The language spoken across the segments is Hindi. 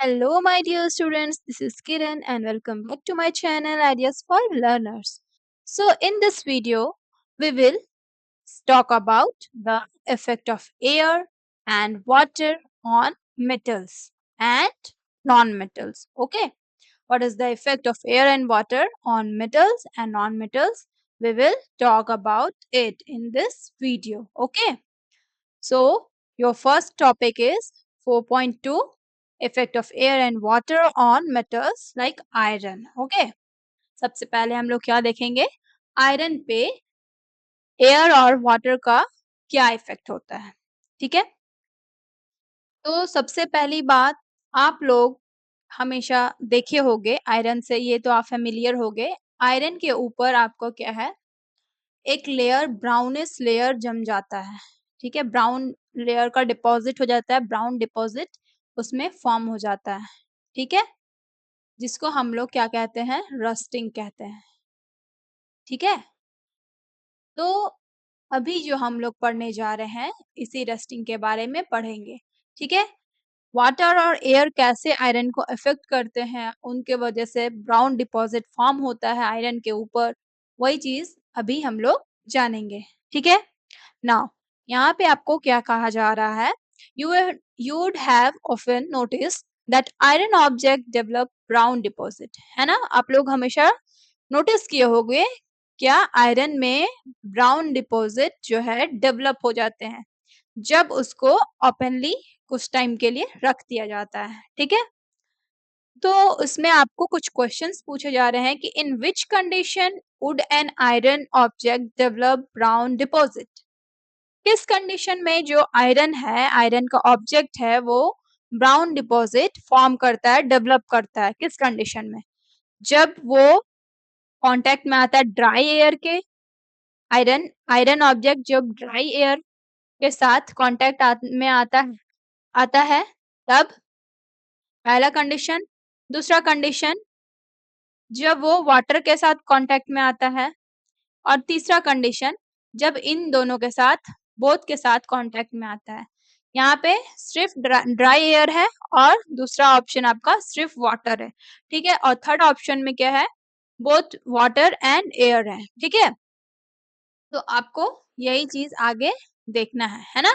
Hello, my dear students. This is Kiran, and welcome back to my channel Ideas for Learners. So, in this video, we will talk about the effect of air and water on metals and non-metals. Okay, what is the effect of air and water on metals and non-metals? We will talk about it in this video. Okay. So, your first topic is 4.2 effect of air and water on metals like iron. Okay. सबसे पहले हम लोग क्या देखेंगे आयरन पे एयर और वाटर का क्या इफेक्ट होता है ठीक है तो सबसे पहली बात आप लोग हमेशा देखे होंगे आयरन से ये तो आप फेमिलियर होंगे आयरन के ऊपर आपको क्या है एक लेयर ब्राउनिश लेयर जम जाता है ठीक है ब्राउन लेयर का डिपॉजिट हो जाता है ब्राउन डिपॉजिट उसमें फॉर्म हो जाता है ठीक है जिसको हम लोग क्या कहते हैं रस्टिंग कहते हैं ठीक है तो अभी जो हम लोग पढ़ने जा रहे हैं इसी रस्टिंग के बारे में पढ़ेंगे ठीक है वाटर और एयर कैसे आयरन को अफेक्ट करते हैं उनके वजह से ब्राउन डिपॉजिट फॉर्म होता है आयरन के ऊपर वही चीज अभी हम लोग जानेंगे ठीक है नाउ यहाँ पे आपको क्या कहा जा रहा है you would have often noticed that iron object develop brown deposit है ना आप लोग हमेशा नोटिस किए होंगे क्या आयरन में ब्राउन डिपॉजिट जो है डेवलप हो जाते हैं जब उसको ओपनली कुछ टाइम के लिए रख दिया जाता है ठीक है तो उसमें आपको कुछ क्वेश्चंस पूछे जा रहे हैं कि in which condition would an iron object develop brown deposit किस कंडीशन में जो आयरन है आयरन का ऑब्जेक्ट है वो ब्राउन डिपॉजिट फॉर्म करता है डेवलप करता है किस कंडीशन में जब वो कांटेक्ट में आता है ड्राई एयर के आयरन आयरन ऑब्जेक्ट जब ड्राई एयर के साथ कांटेक्ट में आता है तब पहला कंडीशन दूसरा कंडीशन जब वो वाटर के साथ कांटेक्ट में आता है और तीसरा कंडीशन जब इन दोनों के साथ बोथ के साथ कांटेक्ट में आता है यहाँ पे सिर्फ ड्राई एयर है और दूसरा ऑप्शन आपका सिर्फ वाटर है ठीक है और थर्ड ऑप्शन में क्या है बोथ वाटर एंड एयर है ठीक है तो आपको यही चीज आगे देखना है ना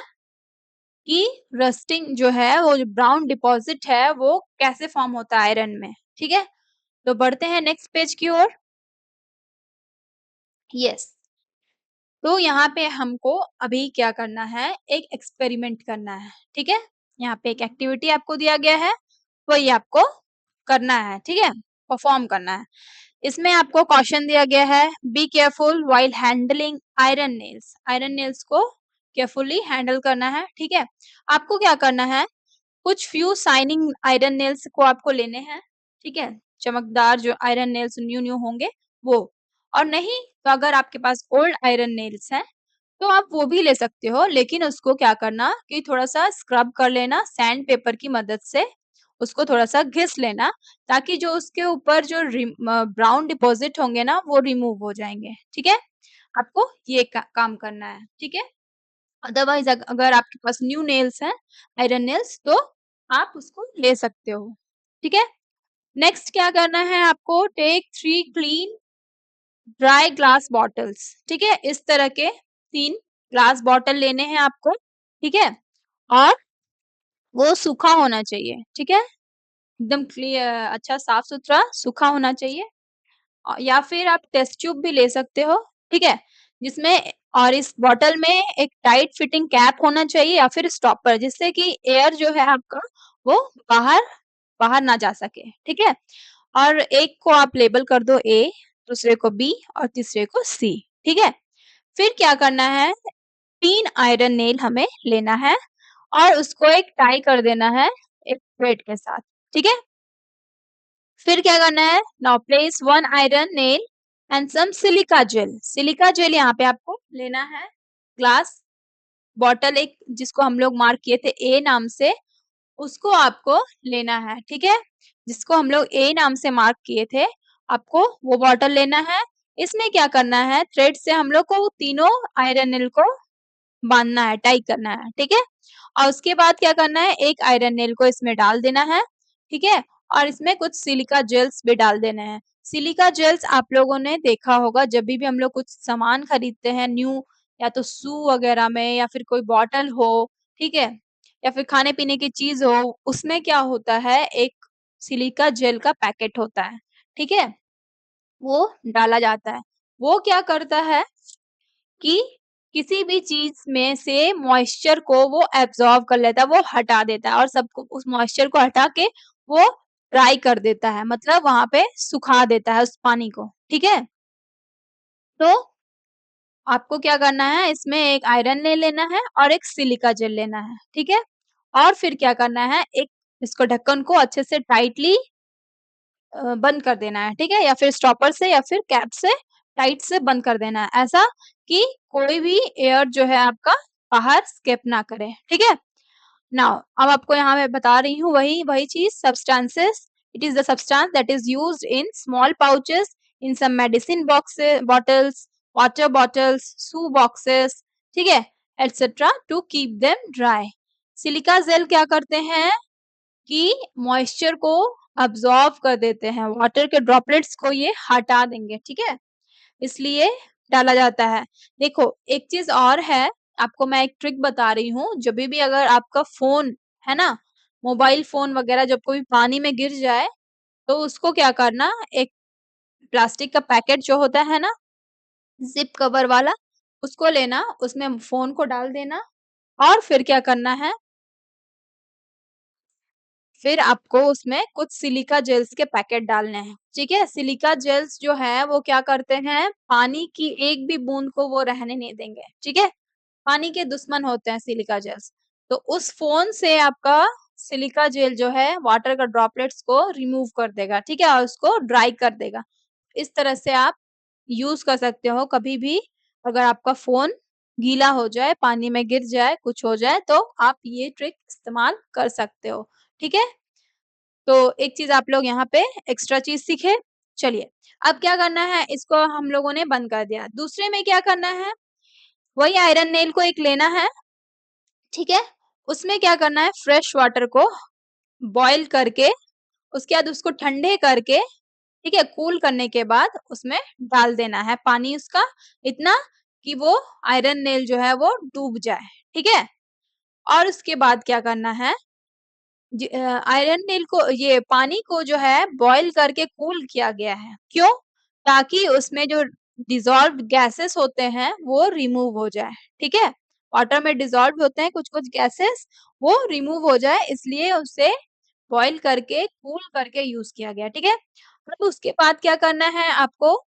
कि रस्टिंग जो है वो जो ब्राउन डिपॉजिट है वो कैसे फॉर्म होता है आयरन में ठीक है तो बढ़ते हैं नेक्स्ट पेज की ओर यस तो यहाँ पे हमको अभी क्या करना है एक एक्सपेरिमेंट करना है ठीक है यहाँ पे एक एक्टिविटी आपको दिया गया है वही आपको करना है ठीक है परफॉर्म करना है इसमें आपको क्वेश्चन दिया गया है be careful while handling iron nails को केयरफुली हैंडल करना है ठीक है आपको क्या करना है कुछ फ्यू शाइनिंग आयरन नेल्स को आपको लेने हैं ठीक है चमकदार जो आयरन नेल्स न्यू न्यू होंगे वो और नहीं तो अगर आपके पास ओल्ड आयरन नेल्स हैं तो आप वो भी ले सकते हो लेकिन उसको क्या करना कि थोड़ा सा स्क्रब कर लेना सैंड पेपर की मदद से उसको थोड़ा सा घिस लेना ताकि जो उसके ऊपर जो ब्राउन डिपॉजिट होंगे ना वो रिमूव हो जाएंगे ठीक है आपको ये काम करना है ठीक है अदरवाइज अगर आपके पास न्यू नेल्स हैं आयरन नेल्स तो आप उसको ले सकते हो ठीक है नेक्स्ट क्या करना है आपको take 3 clean dry glass bottles ठीक है इस तरह के 3 ग्लास बॉटल लेने हैं आपको ठीक है और वो सूखा होना चाहिए ठीक है एकदम क्लियर अच्छा साफ सुथरा सूखा होना चाहिए या फिर आप टेस्ट ट्यूब भी ले सकते हो ठीक है जिसमें और इस बॉटल में एक टाइट फिटिंग कैप होना चाहिए या फिर स्टॉपर जिससे कि एयर जो है आपका वो बाहर बाहर ना जा सके ठीक है और एक को आप लेबल कर दो ए दूसरे को बी और तीसरे को सी ठीक है फिर क्या करना है 3 आयरन नेल हमें लेना है और उसको एक टाई कर देना है एक थ्रेड के साथ ठीक है फिर क्या करना है now place 1 iron nail and some silica gel यहाँ पे आपको लेना है ग्लास बॉटल एक जिसको हम लोग मार्क किए थे ए नाम से उसको आपको लेना है ठीक है जिसको हम लोग ए नाम से मार्क किए थे आपको वो बॉटल लेना है इसमें क्या करना है थ्रेड से हम लोग को तीनों आयरन नेल को बांधना है टाई करना है ठीक है और उसके बाद क्या करना है एक आयरन नेल को इसमें डाल देना है ठीक है। और इसमें कुछ सिलिका जेल्स भी डाल देने हैं। सिलिका जेल्स आप लोगों ने देखा होगा जब भी हम लोग कुछ सामान खरीदते हैं न्यू, या तो शू वगैरह में या फिर कोई बॉटल हो, ठीक है, या फिर खाने पीने की चीज हो, उसमें क्या होता है, एक सिलिका जेल का पैकेट होता है, ठीक है, वो डाला जाता है। वो क्या करता है कि किसी भी चीज में से मॉइस्चर को वो एब्जॉर्ब कर लेता है, वो हटा देता है और सबको उस मॉइस्चर को हटा के वो ड्राई कर देता है, मतलब वहां पे सुखा देता है उस पानी को, ठीक है। तो आपको क्या करना है, इसमें एक आयरन ले लेना है और एक सिलिका जेल लेना है, ठीक है। और फिर क्या करना है, एक इसको ढक्कन को अच्छे से टाइटली बंद कर देना है, ठीक है, या फिर स्टॉपर से या फिर कैप से टाइट से बंद कर देना है, ऐसा कि कोई भी एयर जो है आपका बाहर स्केप ना करे, ठीक है। नाउ अब आपको यहाँ मैं बता रही हूँ वही वही चीज, substances. It is the substance that is used in small pouches, in some medicine boxes, bottles, water bottles, shoe boxes, ठीक है, etcetera, to keep them dry. Silica gel क्या करते हैं कि मॉइस्चर को अब्सॉर्ब कर देते हैं, वाटर के ड्रॉपलेट्स को ये हटा देंगे, ठीक है, इसलिए डाला जाता है। देखो एक चीज और है, आपको मैं एक ट्रिक बता रही हूँ, जब भी अगर आपका फोन है ना, मोबाइल फोन वगैरह जब कोई पानी में गिर जाए, तो उसको क्या करना, एक प्लास्टिक का पैकेट जो होता है ना, जिप कवर वाला, उसको लेना, उसमें फोन को डाल देना, और फिर क्या करना है, फिर आपको उसमें कुछ सिलिका जेल्स के पैकेट डालने हैं, ठीक है। सिलिका जेल्स जो है वो क्या करते हैं, पानी की एक भी बूंद को वो रहने नहीं देंगे, ठीक है, पानी के दुश्मन होते हैं सिलिका जेल्स। तो उस फोन से आपका सिलिका जेल जो है वाटर का ड्रॉपलेट्स को रिमूव कर देगा, ठीक है, और उसको ड्राई कर देगा। इस तरह से आप यूज कर सकते हो कभी भी, अगर आपका फोन गीला हो जाए, पानी में गिर जाए, कुछ हो जाए, तो आप ये ट्रिक इस्तेमाल कर सकते हो, ठीक है। तो एक चीज आप लोग यहाँ पे एक्स्ट्रा चीज सीखे। चलिए अब क्या करना है, इसको हम लोगों ने बंद कर दिया। दूसरे में क्या करना है, वही आयरन नेल को एक लेना है, ठीक है, उसमें क्या करना है, फ्रेश वाटर को बॉईल करके, उसके बाद उसको ठंडे करके, ठीक है, कूल करने के बाद उसमें डाल देना है पानी उसका, इतना कि वो आयरन नेल जो है वो डूब जाए, ठीक है। और उसके बाद क्या करना है, आयरन नेल को, ये पानी को जो है बॉईल करके कूल किया गया है, क्यों, ताकि उसमें जो डिजॉल्व गैसेस होते हैं वो रिमूव हो जाए, ठीक है। वाटर में डिजॉल्व होते हैं कुछ कुछ गैसेस, वो रिमूव हो जाए, इसलिए उसे बॉईल करके कूल करके यूज किया गया, ठीक है। अब उसके बाद क्या करना है आपको,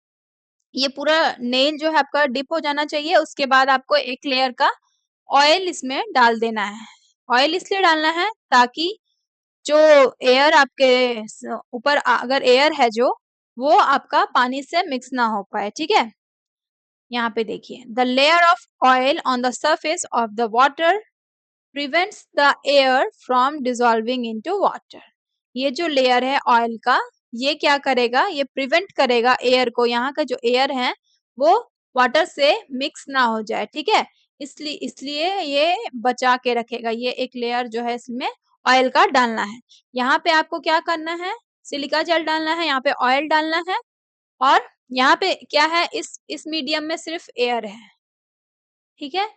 ये पूरा नेल जो है आपका डिप हो जाना चाहिए, उसके बाद आपको एक लेयर का ऑयल इसमें डाल देना है। ऑयल इसलिए डालना है ताकि जो एयर आपके ऊपर अगर एयर है जो, वो आपका पानी से मिक्स ना हो पाए, ठीक है। यहाँ पे देखिए, the layer of oil on the surface of the water prevents the air from dissolving into water. ये जो लेयर है ऑयल का, ये क्या करेगा, ये प्रिवेंट करेगा एयर को, यहाँ का जो एयर है वो वाटर से मिक्स ना हो जाए, ठीक है, इसलिए इसलिए ये बचा के रखेगा। ये एक लेयर जो है इसमें ऑयल का डालना है। यहाँ पे आपको क्या करना है, सिलिका जेल डालना है, यहाँ पे ऑयल डालना है, और यहाँ पे क्या है, इस मीडियम में सिर्फ एयर है, ठीक है।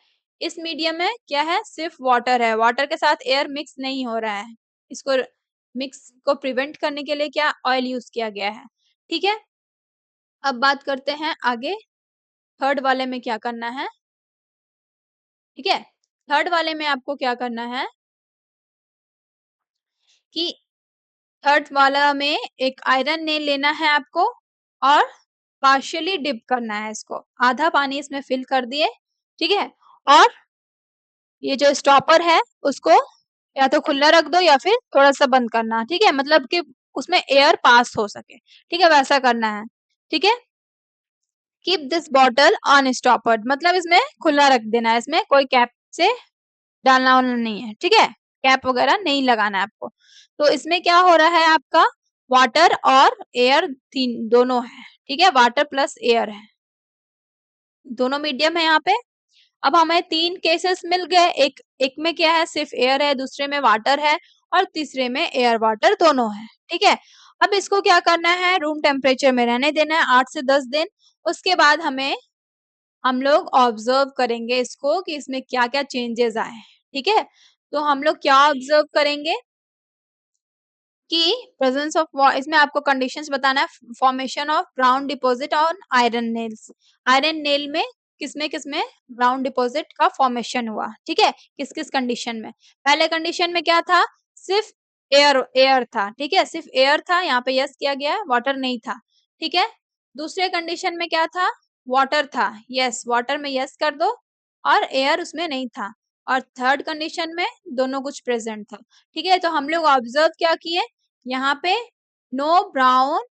इस मीडियम में क्या है, सिर्फ वाटर है, वाटर के साथ एयर मिक्स नहीं हो रहा है। इसको मिक्स को प्रिवेंट करने के लिए क्या ऑयल यूज किया गया है, ठीक है। अब बात करते हैं आगे, थर्ड वाले में क्या करना है, ठीक है। थर्ड वाले में आपको क्या करना है कि थर्ड वाला में एक आयरन नेल लेना है आपको, और पार्शियली डिप करना है इसको, आधा पानी इसमें फिल कर दिए, ठीक है। और ये जो स्टॉपर है उसको या तो खुला रख दो या फिर थोड़ा सा बंद करना, ठीक है, मतलब कि उसमें एयर पास हो सके, ठीक है, वैसा करना है, ठीक है। कीप दिस बॉटल ऑन स्टॉपर्ड, मतलब इसमें खुला रख देना है, इसमें कोई कैप से डालना वालना नहीं है, ठीक है, कैप वगैरह नहीं लगाना है आपको। तो इसमें क्या हो रहा है, आपका वाटर और एयर तीन दोनों है, ठीक है, वाटर प्लस एयर है, दोनों मीडियम है यहाँ पे। अब हमें तीन केसेस मिल गए, एक एक में क्या है, सिर्फ एयर है, दूसरे में वाटर है, और तीसरे में एयर वाटर दोनों है। ठीक है, अब इसको क्या करना है, रूम टेम्परेचर में रहने देना है 8 से 10 दिन। उसके बाद हम लोग ऑब्जर्व करेंगे इसको कि इसमें क्या क्या चेंजेस आए। ठीक है, तो हम लोग क्या ऑब्जर्व करेंगे कि प्रेजेंस ऑफ, इसमें आपको कंडीशंस बताना है। Formation of brown deposit on iron nails, iron nail में किसमें किसमें ब्राउन डिपॉजिट का फॉर्मेशन हुआ। ठीक है, किस किस कंडीशन में, पहले कंडीशन में क्या था, सिर्फ एयर एयर था। ठीक है, सिर्फ एयर था, यहाँ पे यस किया गया है, वाटर नहीं था। ठीक है, दूसरे कंडीशन में क्या था, वाटर था, यस वाटर में यस कर दो, और एयर उसमें नहीं था। और थर्ड कंडीशन में दोनों कुछ प्रेजेंट था। ठीक है, तो हम लोग ऑब्जर्व क्या किए, यहाँ पे नो ब्राउन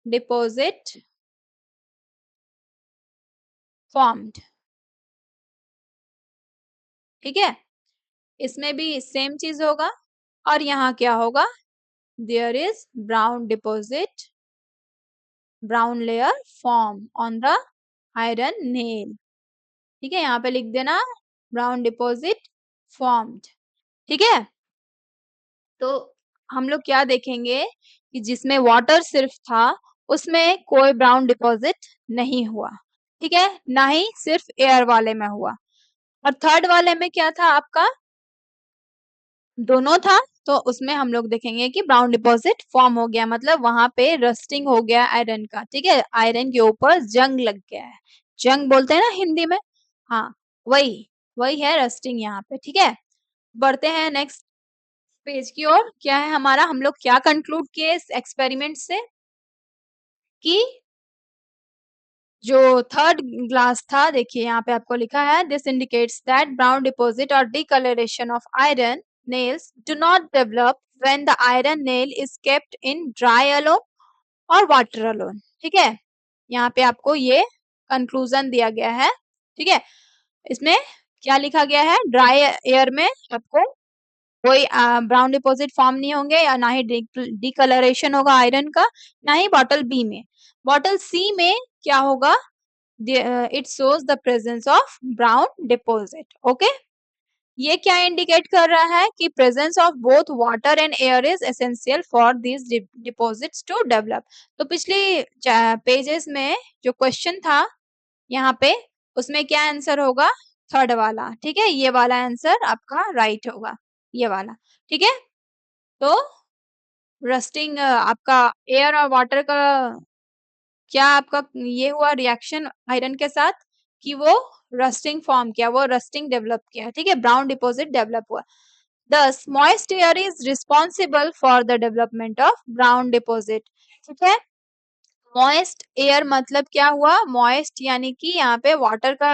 डिपॉजिट फॉर्म्ड। ठीक है, इसमें भी सेम चीज होगा, और यहाँ क्या होगा, there is brown deposit, brown layer form on the iron nail. ठीक है, यहाँ पे लिख देना ब्राउन डिपॉजिट फॉर्म्ड। ठीक है, तो हम लोग क्या देखेंगे कि जिसमें वाटर सिर्फ था उसमें कोई ब्राउन डिपॉजिट नहीं हुआ। ठीक है, ना ही सिर्फ एयर वाले में हुआ। और थर्ड वाले में क्या था आपका, दोनों था, तो उसमें हम लोग देखेंगे कि ब्राउन डिपॉजिट फॉर्म हो गया, मतलब वहां पे रस्टिंग हो गया आयरन का। ठीक है, आयरन के ऊपर जंग लग गया है, जंग बोलते हैं ना हिंदी में, हाँ वही वही है रस्टिंग यहाँ पे। ठीक है, बढ़ते हैं नेक्स्ट पेज की ओर। क्या है हमारा, हम लोग क्या कंक्लूड किए इस एक्सपेरिमेंट से कि जो थर्ड ग्लास था, देखिए यहाँ पे आपको लिखा है, this indicates that brown deposit और discoloration of iron nails do not develop when the iron nail is kept in dry alone और वाटर अलोन। ठीक है, यहाँ पे आपको ये कंक्लूजन दिया गया है। ठीक है, इसमें क्या लिखा गया है, ड्राई एयर में आपको कोई ब्राउन डिपॉजिट फॉर्म नहीं होंगे, या ना ही डिकलरेशन होगा आयरन का, ना ही बॉटल बी में। बॉटल सी में क्या होगा, it shows the presence of brown deposit. Okay, ये क्या इंडिकेट कर रहा है कि presence of both water and air is essential for this deposits to develop. तो पिछली पेजेस में जो क्वेश्चन था यहाँ पे, उसमें क्या आंसर होगा, थर्ड वाला। ठीक है, ये वाला आंसर आपका राइट होगा, ये वाला। ठीक है, तो रस्टिंग आपका एयर और वाटर का क्या आपका ये हुआ रिएक्शन आयरन के साथ कि वो रस्टिंग फॉर्म किया, वो रस्टिंग डेवलप किया। ठीक है, ब्राउन डिपॉजिट डेवलप हुआ। Thus, moist air is responsible for the development of brown deposit. ठीक है, moist air मतलब क्या हुआ, moist यानी कि यहाँ पे वाटर का,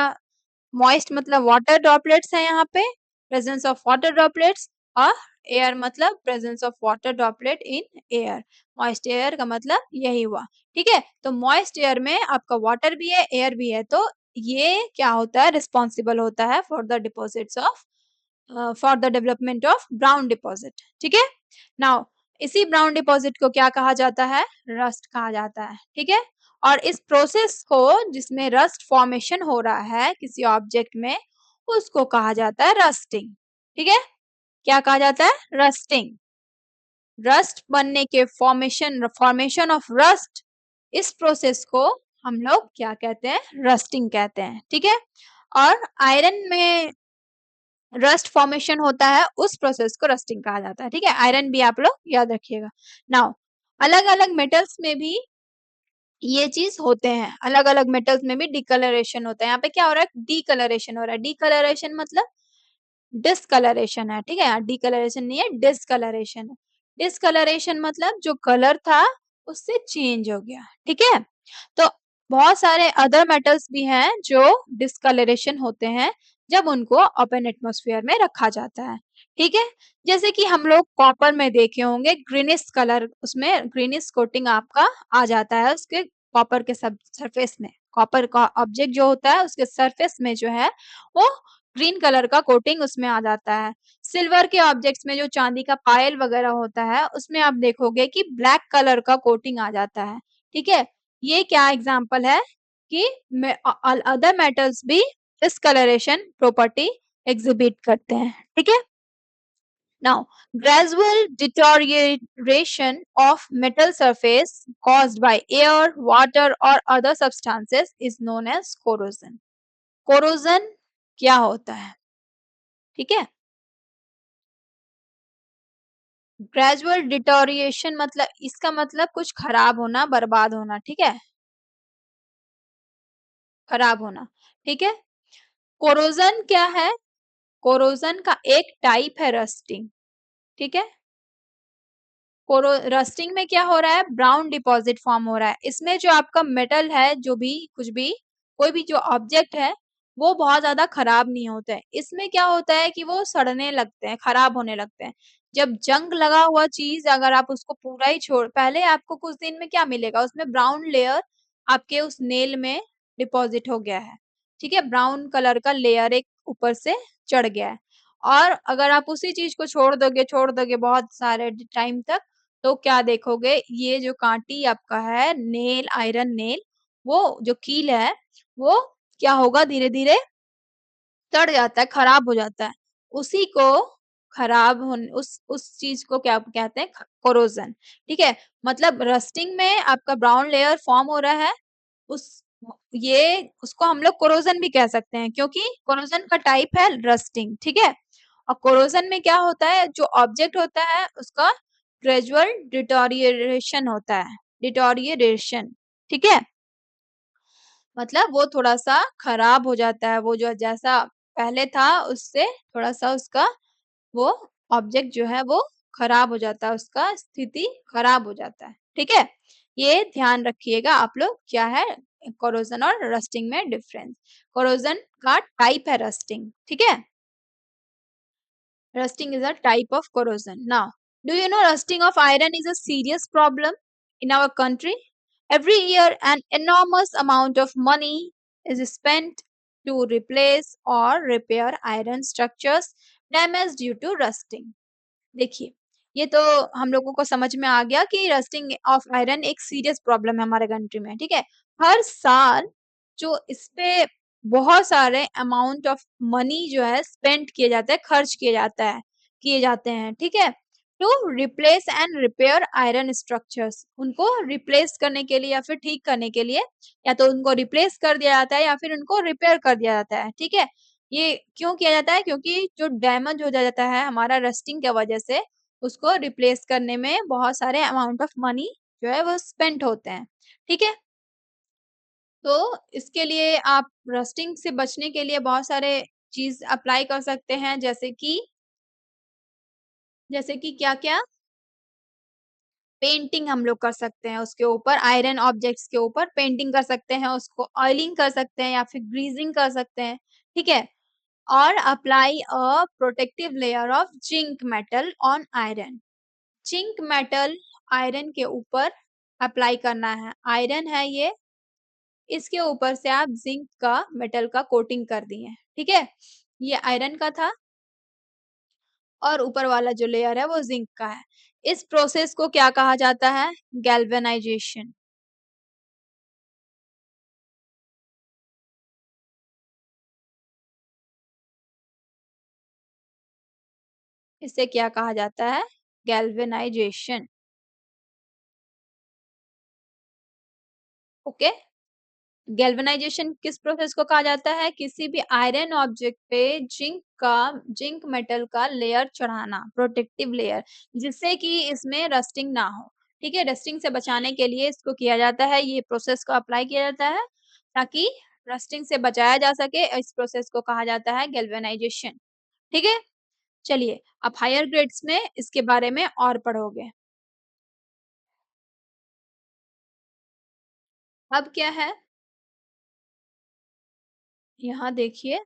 moist मतलब वाटर ड्रॉपलेट्स है यहाँ पे, प्रेजेंस ऑफ वाटर ड्रॉपलेट्स, और एयर मतलब presence of water droplet in air. Moist air का मतलब यही हुआ। ठीक है, तो मॉइस्ट एयर में आपका वाटर भी है, एयर भी है, तो ये क्या होता है, रिस्पॉन्सिबल होता है for the deposits of, for the development of brown deposit. ठीक है, नाउ इसी ब्राउन डिपॉजिट को क्या कहा जाता है, रस्ट कहा जाता है। ठीक है, और इस प्रोसेस को जिसमें रस्ट फॉर्मेशन हो रहा है किसी ऑब्जेक्ट में, उसको कहा जाता है रस्टिंग। ठीक है, क्या कहा जाता है, रस्टिंग। रस्ट बनने के फॉर्मेशन, फॉर्मेशन ऑफ रस्ट, इस प्रोसेस को हम लोग क्या कहते हैं, रस्टिंग कहते हैं। ठीक है, और आयरन में रस्ट फॉर्मेशन होता है, उस प्रोसेस को रस्टिंग कहा जाता है। ठीक है, आयरन भी आप लोग याद रखिएगा। नाउ अलग अलग मेटल्स में भी ये चीज होते हैं, अलग अलग मेटल्स में भी डिकलरेशन होता है। यहाँ पे क्या हो रहा है, डिकलरेशन हो रहा है। डिकलरेशन मतलब डिसकलरेशन है। ठीक है, डिकलरेशन नहीं है, डिसकलरेशन है। डिसकलरेशन मतलब जो कलर था उससे चेंज हो गया। ठीक है, तो बहुत सारे अदर मेटल्स भी हैं जो डिसकलरेशन होते हैं जब उनको ओपन एटमॉस्फेयर में रखा जाता है। ठीक है, जैसे कि हम लोग कॉपर में देखे होंगे, ग्रीनिश कलर, उसमें ग्रीनिश कोटिंग आपका आ जाता है उसके कॉपर के सब सरफेस में। कॉपर का ऑब्जेक्ट जो होता है उसके सरफेस में जो है वो ग्रीन कलर का कोटिंग उसमें आ जाता है। सिल्वर के ऑब्जेक्ट्स में जो चांदी का पायल वगैरह होता है उसमें आप देखोगे कि ब्लैक कलर का कोटिंग आ जाता है। ठीक है, ये क्या एग्जांपल है कि अदर मेटल्स भी डिस्कलरेशन प्रॉपर्टी एग्जिबिट करते हैं। ठीक है, Now, gradual deterioration of metal surface caused by air, water or other substances is known as corrosion. Corrosion क्या होता है? ठीक है? ग्रेजुअल डिटोरिएशन मतलब इसका मतलब कुछ खराब होना, बर्बाद होना, ठीक है? खराब होना, ठीक है? कोरोजन क्या है? कोरोजन का एक टाइप है रस्टिंग, ठीक है? रस्टिंग में क्या हो रहा है? ब्राउन डिपॉजिट फॉर्म हो रहा है। इसमें जो आपका मेटल है, जो भी कुछ भी कोई भी जो ऑब्जेक्ट है, वो बहुत ज्यादा खराब नहीं होता है। इसमें क्या होता है कि वो सड़ने लगते हैं, खराब होने लगते हैं। जब जंग लगा हुआ चीज अगर आप उसको पूरा ही छोड़, पहले आपको कुछ दिन में क्या मिलेगा, उसमें ब्राउन लेयर आपके उस नेल में डिपॉजिट हो गया है, ठीक है? ब्राउन कलर का लेयर एक ऊपर से चढ़ गया है। और अगर आप उसी चीज को छोड़ दोगे बहुत सारे टाइम तक, तो क्या देखोगे, ये जो कांटी आपका है नेल, आयरन नेल, वो जो कील है वो क्या होगा, धीरे धीरे सड़ जाता है, खराब हो जाता है। उसी को खराब होने उस चीज को क्या कहते हैं? कोरोजन, ठीक है? मतलब रस्टिंग में आपका ब्राउन लेयर फॉर्म हो रहा है, उस ये उसको हम लोग कोरोजन भी कह सकते हैं, क्योंकि कोरोजन का टाइप है रस्टिंग, ठीक है? और कोरोजन में क्या होता है, जो ऑब्जेक्ट होता है उसका ग्रेजुअल डिटोरिएशन होता है, डिटोरिएशन, ठीक है? मतलब वो थोड़ा-सा खराब हो जाता है, वो जो जैसा पहले था उससे थोड़ा-सा उसका वो ऑब्जेक्ट जो है वो खराब हो जाता है, उसका स्थिति खराब हो जाता है, ठीक है? ये ध्यान रखिएगा आप लोग, क्या है कोरोजन और रस्टिंग में डिफरेंस। कोरोजन का टाइप है रस्टिंग, ठीक है? Rusting is a type of corrosion. Now, do you know rusting of iron is a serious problem in our country? Every year, an enormous amount of money is spent to replace or repair iron structures damaged due to rusting. देखिए, ये तो हम लोगों को समझ में आ गया कि रस्टिंग ऑफ आयरन एक सीरियस प्रॉब्लम है हमारे कंट्री में, ठीक है? हर साल जो इस पे बहुत सारे अमाउंट ऑफ मनी जो है स्पेंड किए जाते हैं, खर्च किए जाते हैं, ठीक है? To replace and repair iron structures, उनको रिप्लेस करने के लिए या फिर ठीक करने के लिए, या तो उनको रिप्लेस कर दिया जाता है या फिर उनको रिपेयर कर दिया जाता है, ठीक है? ये क्यों किया जाता है? क्योंकि जो डैमेज हो जाता है हमारा रस्टिंग की वजह से, उसको रिप्लेस करने में बहुत सारे अमाउंट ऑफ मनी जो है वो स्पेंड होते हैं, ठीक है? तो इसके लिए आप रस्टिंग से बचने के लिए बहुत सारे चीज़ अप्लाई कर सकते हैं, जैसे कि क्या-क्या? पेंटिंग हम लोग कर सकते हैं उसके ऊपर, आयरन ऑब्जेक्ट्स के ऊपर पेंटिंग कर सकते हैं, उसको ऑयलिंग कर सकते हैं या फिर ग्रीजिंग कर सकते हैं, ठीक है? और apply a protective layer of zinc metal on iron. Zinc metal iron के ऊपर अप्लाई करना है। आयरन है ये, इसके ऊपर से आप जिंक का मेटल का कोटिंग कर दिए, ठीक है? ये आयरन का था और ऊपर वाला जो लेयर है वो जिंक का है। इस प्रोसेस को क्या कहा जाता है? गैल्वेनाइजेशन। इसे क्या कहा जाता है? Galvanisation, okay? गैल्वेनाइजेशन किस प्रोसेस को कहा जाता है? किसी भी आयरन ऑब्जेक्ट पे जिंक मेटल का लेयर चढ़ाना, प्रोटेक्टिव लेयर, जिससे कि इसमें रस्टिंग ना हो, ठीक है? रस्टिंग से बचाने के लिए इसको किया जाता है, ये प्रोसेस को अप्लाई किया जाता है ताकि रस्टिंग से बचाया जा सके। इस प्रोसेस को कहा जाता है गैल्वेनाइजेशन, ठीक है? चलिए, अब हायर ग्रेड्स में इसके बारे में और पढ़ोगे। अब क्या है? यहाँ देखिए,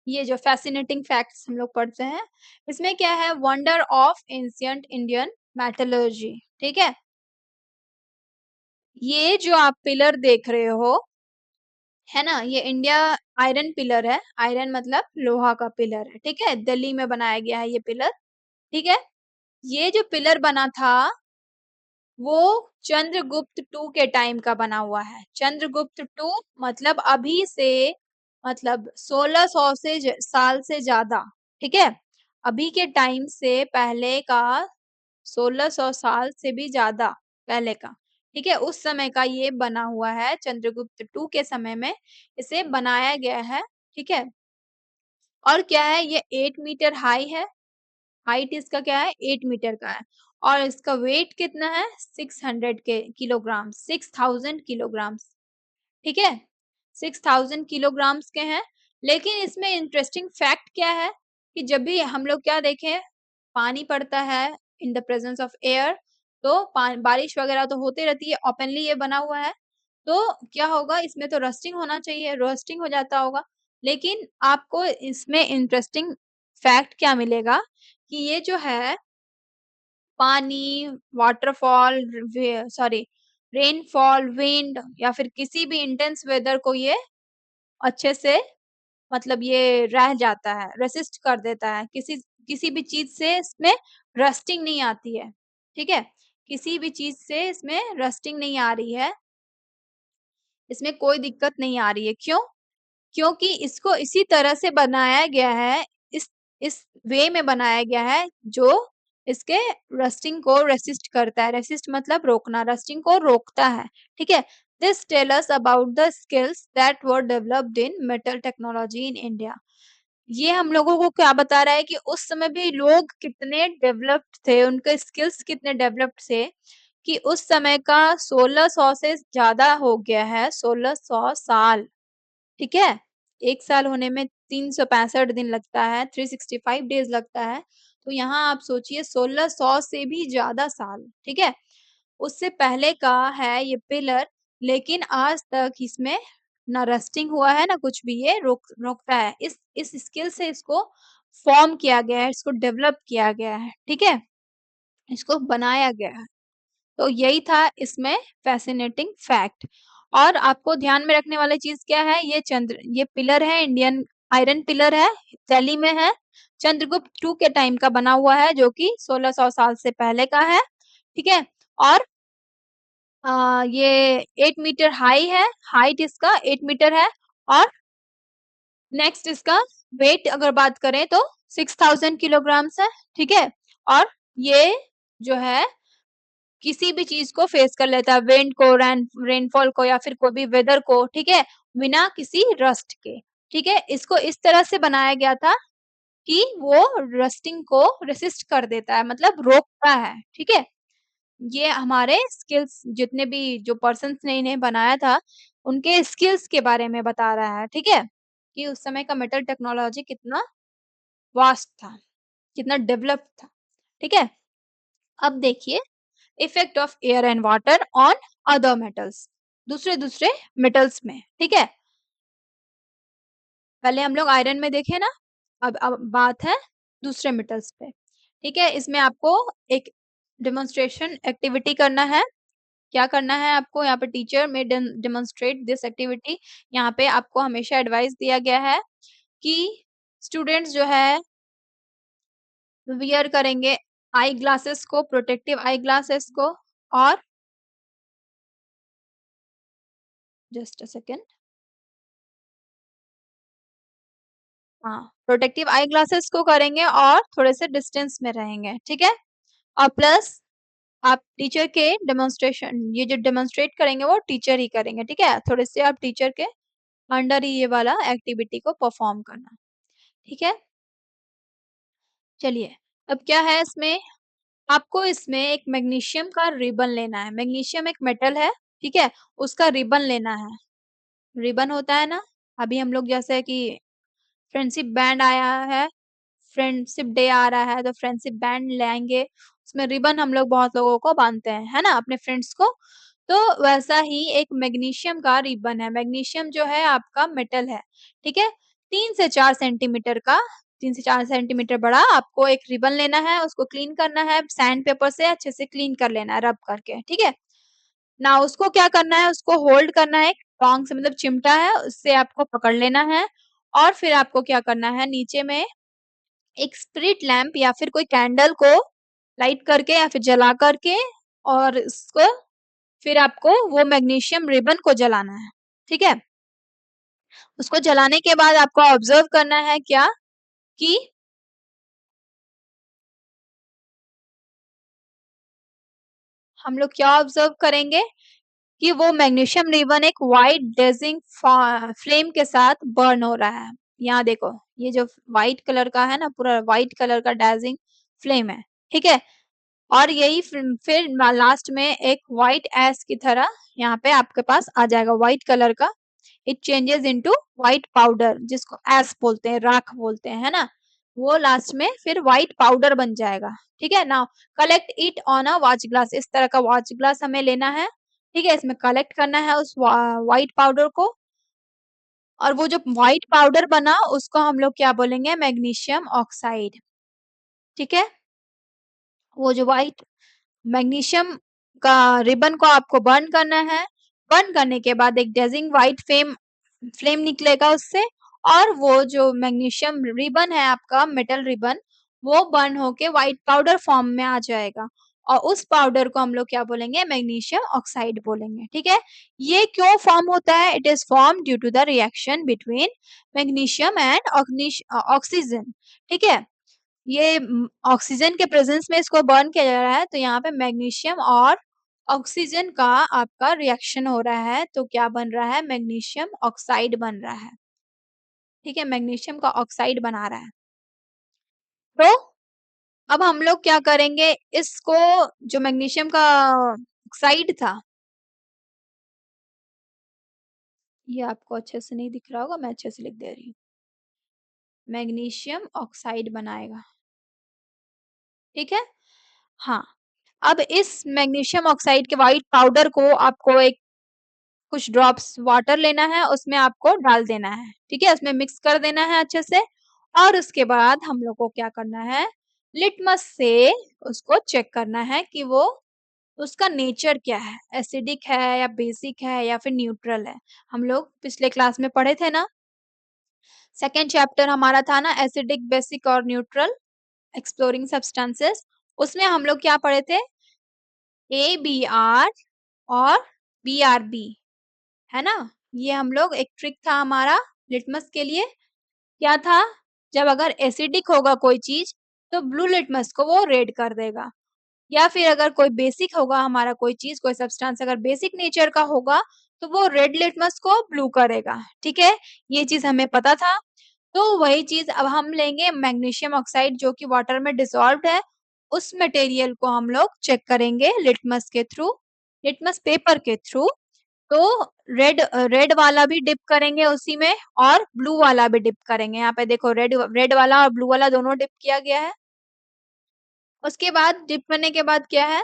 ये जो फैसिनेटिंग फैक्ट्स हम लोग पढ़ते हैं, इसमें क्या है? Wonder of ancient Indian metallurgy, ठीक है? ये जो आप पिलर देख रहे हो, है ना? ये इंडिया आयरन पिलर है। आयरन मतलब लोहा का पिलर है, ठीक है? दिल्ली में बनाया गया है ये पिलर, ठीक है? ये जो पिलर बना था, वो चंद्रगुप्त टू के टाइम का बना हुआ है। चंद्रगुप्त टू मतलब अभी से, मतलब 1600 से साल से ज्यादा, ठीक है? अभी के टाइम से पहले का 1600 साल से भी ज़्यादा पहले का, ठीक है? उस समय का ये बना हुआ है, चंद्रगुप्त टू के समय में इसे बनाया गया है, ठीक है? और क्या है, ये 8 मीटर हाई है, हाइट इसका क्या है 8 मीटर का है और इसका वेट कितना है 600 के किलोग्राम, 6000 किलोग्राम्स, ठीक है? 6000 किलोग्राम्स के हैं, लेकिन इसमें इंटरेस्टिंग फैक्ट क्या है कि जब भी हम लोग क्या देखें, पानी पड़ता है in the presence of air, तो पा बारिश वगैरह तो होती रहती है, ओपनली ये बना हुआ है, तो क्या होगा इसमें तो रस्टिंग होना चाहिए, रोस्टिंग हो जाता होगा। लेकिन आपको इसमें इंटरेस्टिंग फैक्ट क्या मिलेगा कि ये जो है पानी, वाटरफॉल, वे सॉरी रेनफॉल, विंड या फिर किसी भी इंटेंस वेदर को ये अच्छे से मतलब ये रह जाता है, रेसिस्ट कर देता है। किसी किसी भी चीज़ से इसमें रस्टिंग नहीं आती है, ठीक है? किसी भी चीज़ से इसमें रस्टिंग नहीं आ रही है, इसमें कोई दिक्कत नहीं आ रही है। क्यों? क्योंकि इसको इसी तरह से बनाया गया है, इस वे में बनाया गया है जो इसके रस्टिंग को रेसिस्ट करता है। रेसिस्ट मतलब रोकना, रस्टिंग को रोकता है, ठीक है? This tell us about the skills that were developed in metal technology in India. ये हम लोगों को क्या बता रहा है कि उस समय भी लोग कितने डेवलप्ड थे, उनके स्किल्स कितने डेवलप्ड थे कि उस समय का 1600 से ज़्यादा हो गया है, 1600 साल। ठीक है? 1 साल होने में 365 दिन लगता है, 365 डेज़ लगता है, तो यहाँ आप सोचिए 1600 से भी ज़्यादा साल, ठीक है? उससे पहले का है ये पिलर, लेकिन आज तक इसमें ना रस्टिंग हुआ है, ना कुछ भी, ये रोकता है। इस स्किल से इसको फ़ॉर्म किया गया है, इसको डेवलप किया गया है, ठीक है? इसको बनाया गया है। तो यही था इसमें फ़ैसिनेटिंग फैक्ट। और आपको ध्यान में रखने वाली चीज़ क्या है, ये पिलर है, इंडियन आयरन पिलर है, दिल्ली में है। चंद्रगुप्त टू के टाइम का बना हुआ है जो कि 1600 साल से पहले का है, ठीक है? और ये 8 मीटर हाई है, हाइट इसका 8 मीटर है और नेक्स्ट इसका वेट अगर बात करें तो 6000 किलोग्राम्स है, ठीक है? और ये जो है किसी भी चीज़ को फेस कर लेता है, विंड को, रेनफॉल को या फिर कोई भी वेदर को, ठीक है? बिना किसी रस्ट के, ठीक है? इसको इस तरह से बनाया गया था कि वो रस्टिंग को रेसिस्ट कर देता है, मतलब रोकता है, ठीक है? ये हमारे स्किल्स जितने भी जो पर्सन्स ने इन्हें बनाया था, उनके स्किल्स के बारे में बता रहा है, ठीक है? कि उस समय का मेटल टेक्नोलॉजी कितना वास्ट था, कितना डेवलप्ड था, ठीक है? अब देखिए effect of air and water on other metals, दूसरे-दूसरे मेटल्स में, ठीक है? पहले हम लोग आयरन में देखे ना, अब बात है दूसरे मेटल्स पे, ठीक है? इसमें आपको एक डेमोंस्ट्रेशन एक्टिविटी करना है। क्या करना है आपको यहाँ पे टीचर में डेमोंस्ट्रेट दिस एक्टिविटी। यहाँ पे आपको हमेशा एडवाइस दिया गया है कि स्टूडेंट्स जो है वियर करेंगे आई ग्लासेस को, प्रोटेक्टिव आई ग्लासेस को और जस्ट अ सेकंड, हाँ, प्रोटेक्टिव आई ग्लासेस को करेंगे और थोड़े से डिस्टेंस में रहेंगे, ठीक है? और प्लस आप टीचर के डेमोंस्ट्रेशन, ये जो डेमोंस्ट्रेट करेंगे वो टीचर ही करेंगे, ठीक है? थोड़े से आप टीचर के अंडर ही ये वाला एक्टिविटी को परफॉर्म करना, ठीक है? चलिए, अब क्या है इसमें, आपको इसमें एक मैग्नीशियम का रिबन लेना है। मैग्नीशियम एक मेटल है, ठीक है? उसका रिबन लेना है। रिबन होता है ना, अभी हम लोग जैसे कि फ्रेंडशिप बैंड आया है, फ्रेंडशिप डे आ रहा है तो फ्रेंडशिप बैंड लाएँगे, उसमें रिबन हम लोग बहुत लोगों को बाँधते हैं, है ना? अपने फ्रेंड्स को। तो वैसा ही एक मैग्नीशियम का रिबन है, मैग्नीशियम जो है आपका मेटल है, ठीक है? 3 से 4 सेंटीमीटर का, 3 से 4 सेंटीमीटर बड़ा आपको एक रिबन लेना है, उसको क्लीन करना है, सैंड पेपर से अच्छे से क्लीन कर लेना है, रब करके, ठीक है? नाउ उसको क्या करना है, उसको होल्ड करना है, टोंग से मतलब चिमटा है, उससे आपको पकड़ लेना है और फिर आपको क्या करना है, नीचे में एक स्पिरिट लैंप या फिर कोई कैंडल को लाइट करके या फिर जला करके और इसको फिर आपको वो मैग्नीशियम रिबन को जलाना है, ठीक है? उसको जलाने के बाद आपको ऑब्जर्व करना है क्या कि हम लोग क्या ऑब्जर्व करेंगे कि वो मैग्नीशियम रिबन एक वाइट डेजिंग फ्लेम के साथ बर्न हो रहा है। यहाँ देखो, ये जो व्हाइट कलर का है ना, पूरा व्हाइट कलर का डेजिंग फ्लेम है, ठीक है। और यही फिर लास्ट में एक व्हाइट एश की तरह यहाँ पे आपके पास आ जाएगा व्हाइट कलर का। It changes into white powder, जिसको एश बोलते हैं, राख बोलते हैं, है ना। वो लास्ट में फिर व्हाइट पाउडर बन जाएगा, ठीक है। Now collect it on a watch glass. इस तरह का वॉच ग्लास हमें लेना है, ठीक है। इसमें कलेक्ट करना है उस व्हाइट पाउडर को, और वो जो व्हाइट पाउडर बना उसको हम लोग क्या बोलेंगे, मैग्नीशियम ऑक्साइड, ठीक है। वो जो व्हाइट मैग्नीशियम का रिबन को आपको बर्न करना है। बर्न करने के बाद एक डेजिंग व्हाइट फ्लेम फ्लेम निकलेगा उससे, और वो जो मैग्नीशियम रिबन है आपका, मेटल रिबन, वो बर्न होके व्हाइट पाउडर फॉर्म में आ जाएगा, और उस पाउडर को हम लोग क्या बोलेंगे, मैग्नीशियम ऑक्साइड बोलेंगे, ठीक है। ये क्यों फॉर्म होता है, it is form due to the reaction between magnesium and oxygen, ठीक है। ये ऑक्सीजन के प्रेजेंस में इसको बर्न किया जा रहा है, तो यहाँ पे मैग्नीशियम और ऑक्सीजन का आपका रिएक्शन हो रहा है, तो क्या बन रहा है, मैग्नीशियम ऑक्साइड बन रहा है, ठीक है। मैग्नीशियम का ऑक्साइड बना रहा है। तो अब हम लोग क्या करेंगे, इसको जो मैग्नीशियम का ऑक्साइड था, ये आपको अच्छे से नहीं दिख रहा होगा, मैं अच्छे से लिख दे रही हूँ, मैग्नीशियम ऑक्साइड बनाएगा, ठीक है। हाँ, अब इस मैग्नीशियम ऑक्साइड के व्हाइट पाउडर को आपको एक कुछ ड्रॉप्स वाटर लेना है, उसमें आपको डाल देना है, ठीक है। उसमें मिक्स कर देना है अच्छे से, और उसके बाद हम लोग को क्या करना है, लिटमस से उसको चेक करना है कि वो उसका नेचर क्या है, एसिडिक है या बेसिक है या फिर न्यूट्रल है। हम लोग पिछले क्लास में पढ़े थे ना, सेकेंड चैप्टर हमारा था ना, एसिडिक, बेसिक और न्यूट्रल, एक्सप्लोरिंग सब्सटेंसेस। उसमें हम लोग क्या पढ़े थे, ABR और BRB, है ना। ये हम लोग एक ट्रिक था हमारा लिटमस के लिए, क्या था, जब अगर एसिडिक होगा कोई चीज तो ब्लू लिटमस को वो रेड कर देगा, या फिर अगर कोई बेसिक होगा हमारा कोई चीज, कोई सब्सटेंस अगर बेसिक नेचर का होगा तो वो रेड लिटमस को ब्लू करेगा, ठीक है। ये चीज हमें पता था। तो वही चीज अब हम लेंगे मैग्नीशियम ऑक्साइड जो कि वाटर में डिसॉल्व्ड है, उस मटेरियल को हम लोग चेक करेंगे लिटमस के थ्रू, लिटमस पेपर के थ्रू। तो रेड वाला भी डिप करेंगे उसी में, और ब्लू वाला भी डिप करेंगे। यहाँ पे देखो, रेड रेड वाला और ब्लू वाला दोनों डिप किया गया है। उसके बाद डिप करने के बाद क्या है,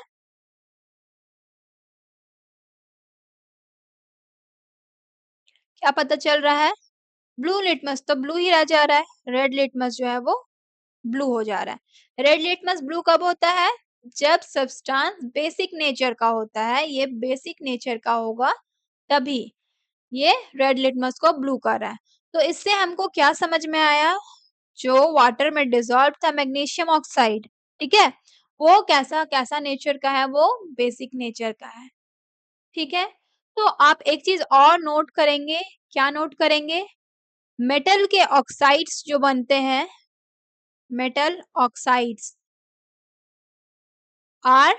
क्या पता चल रहा है, ब्लू लिटमस तो ब्लू ही रह जा रहा है, रेड लिटमस जो है वो ब्लू हो जा रहा है। रेड लिटमस ब्लू कब होता है, जब सब्सटेंस बेसिक नेचर का होता है, ये बेसिक नेचर का होगा तभी ये रेड लिटमस को ब्लू कर रहा है। तो इससे हमको क्या समझ में आया, जो वाटर में डिसॉल्व था मैग्नीशियम ऑक्साइड, ठीक है, वो कैसा कैसा नेचर का है, वो बेसिक नेचर का है, ठीक है। तो आप एक चीज और नोट करेंगे, क्या नोट करेंगे, मेटल के ऑक्साइड्स जो बनते हैं, metal oxides are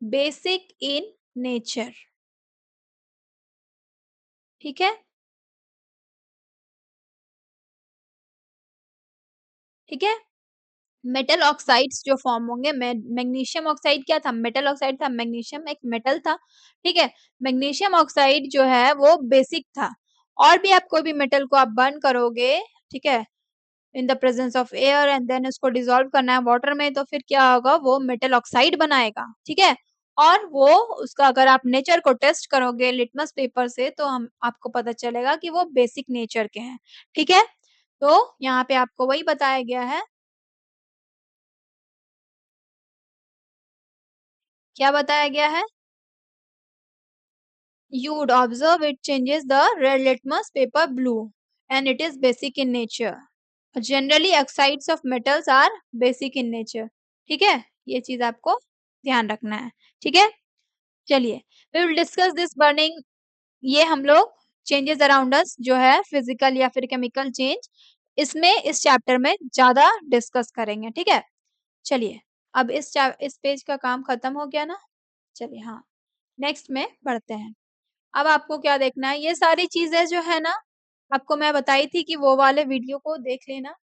basic in nature, ठीक है, ठीक है। मेटल ऑक्साइड्स जो फॉर्म होंगे, मैग्नीशियम ऑक्साइड क्या था, मेटल ऑक्साइड था, मैग्नीशियम एक मेटल था, ठीक है। मैग्नीशियम ऑक्साइड जो है वो बेसिक था। और भी आप कोई भी मेटल को आप बर्न करोगे, ठीक है, in the presence of air, and then उसको डिसॉल्व करना है वाटर में, तो फिर क्या होगा, वो मेटल ऑक्साइड बनाएगा, ठीक है। और वो उसका अगर आप नेचर को टेस्ट करोगे लिटमस पेपर से, तो हम आपको पता चलेगा कि वो बेसिक नेचर के हैं, ठीक है। तो यहाँ पे आपको वही बताया गया है, क्या बताया गया है, you would observe it changes the red litmus paper blue, and it is basic in nature. Generally oxides of metals are basic in nature, ठीक है। ये चीज आपको ध्यान रखना है, ठीक है। चलिए, we will discuss this burning, ये हम लोग चेंजेस अराउंड अस जो है फिजिकल या फिर केमिकल चेंज, इसमें इस चैप्टर में ज्यादा डिस्कस करेंगे, ठीक है। चलिए, अब इस पेज का काम खत्म हो गया ना? चलिए हाँ, नेक्स्ट में बढ़ते हैं। अब आपको क्या देखना है, ये सारी चीज़ें जो है ना, आपको मैं बताई थी कि वो वाले वीडियो को देख लेना।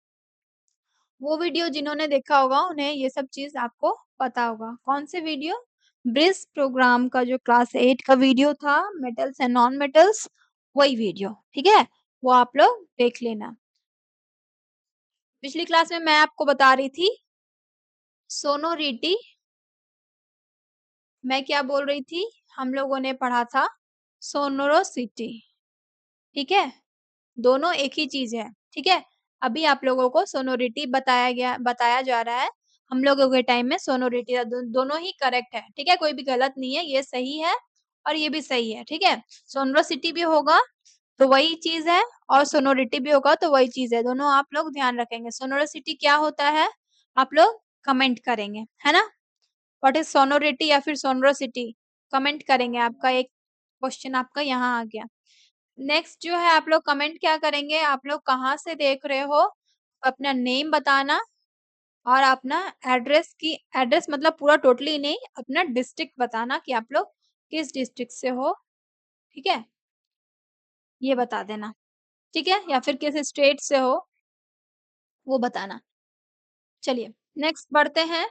वो वीडियो जिन्होंने देखा होगा उन्हें ये सब चीज़ आपको पता होगा। कौन से वीडियो? ब्रिस प्रोग्राम का जो क्लास 8 का वीडियो था, मेटल्स एंड नॉन मेटल्स, वही वीडियो, ठीक है? वो आप लोग देख लेना। पिछली क्लास में मैं आपको बता रही थी सोनोरिटी, मैं क्या बोल रही थी? हम लोगों ने पढ़ा था सोनोरोसिटी, ठीक है? दोनों एक ही चीज़ है, ठीक है? अभी आप लोगों को सोनोरिटी बताया जा रहा है। हम लोगों के टाइम में सोनोरिटी दोनों ही करेक्ट है, ठीक है? कोई भी गलत नहीं है, ये सही है और ये भी सही है, ठीक है? सोनोरोसिटी भी होगा तो वही चीज़ है और सोनोरिटी भी होगा तो वही चीज़ है, दोनों आप लोग ध्यान रखेंगे। सोनोरोसिटी क्या होता है? आप लोग कमेंट करेंगे, है ना? व्हाट इज़ सोनोरिटी या फिर सोनोरोसिटी? कमेंट करेंगे, आपका एक क्वेश्चन आपका यहाँ आ गया। नेक्स्ट जो है आप लोग कमेंट क्या करेंगे, आप लोग कहाँ से देख रहे हो, अपना नेम बताना और अपना एड्रेस मतलब पूरा टोटली नहीं, अपना डिस्ट्रिक्ट बताना कि आप लोग किस डिस्ट्रिक्ट से हो, ठीक है? ये बता देना, ठीक है? या फिर किस स्टेट से हो, वो बताना। चलिए, नेक्स्ट बढ़ते हैं,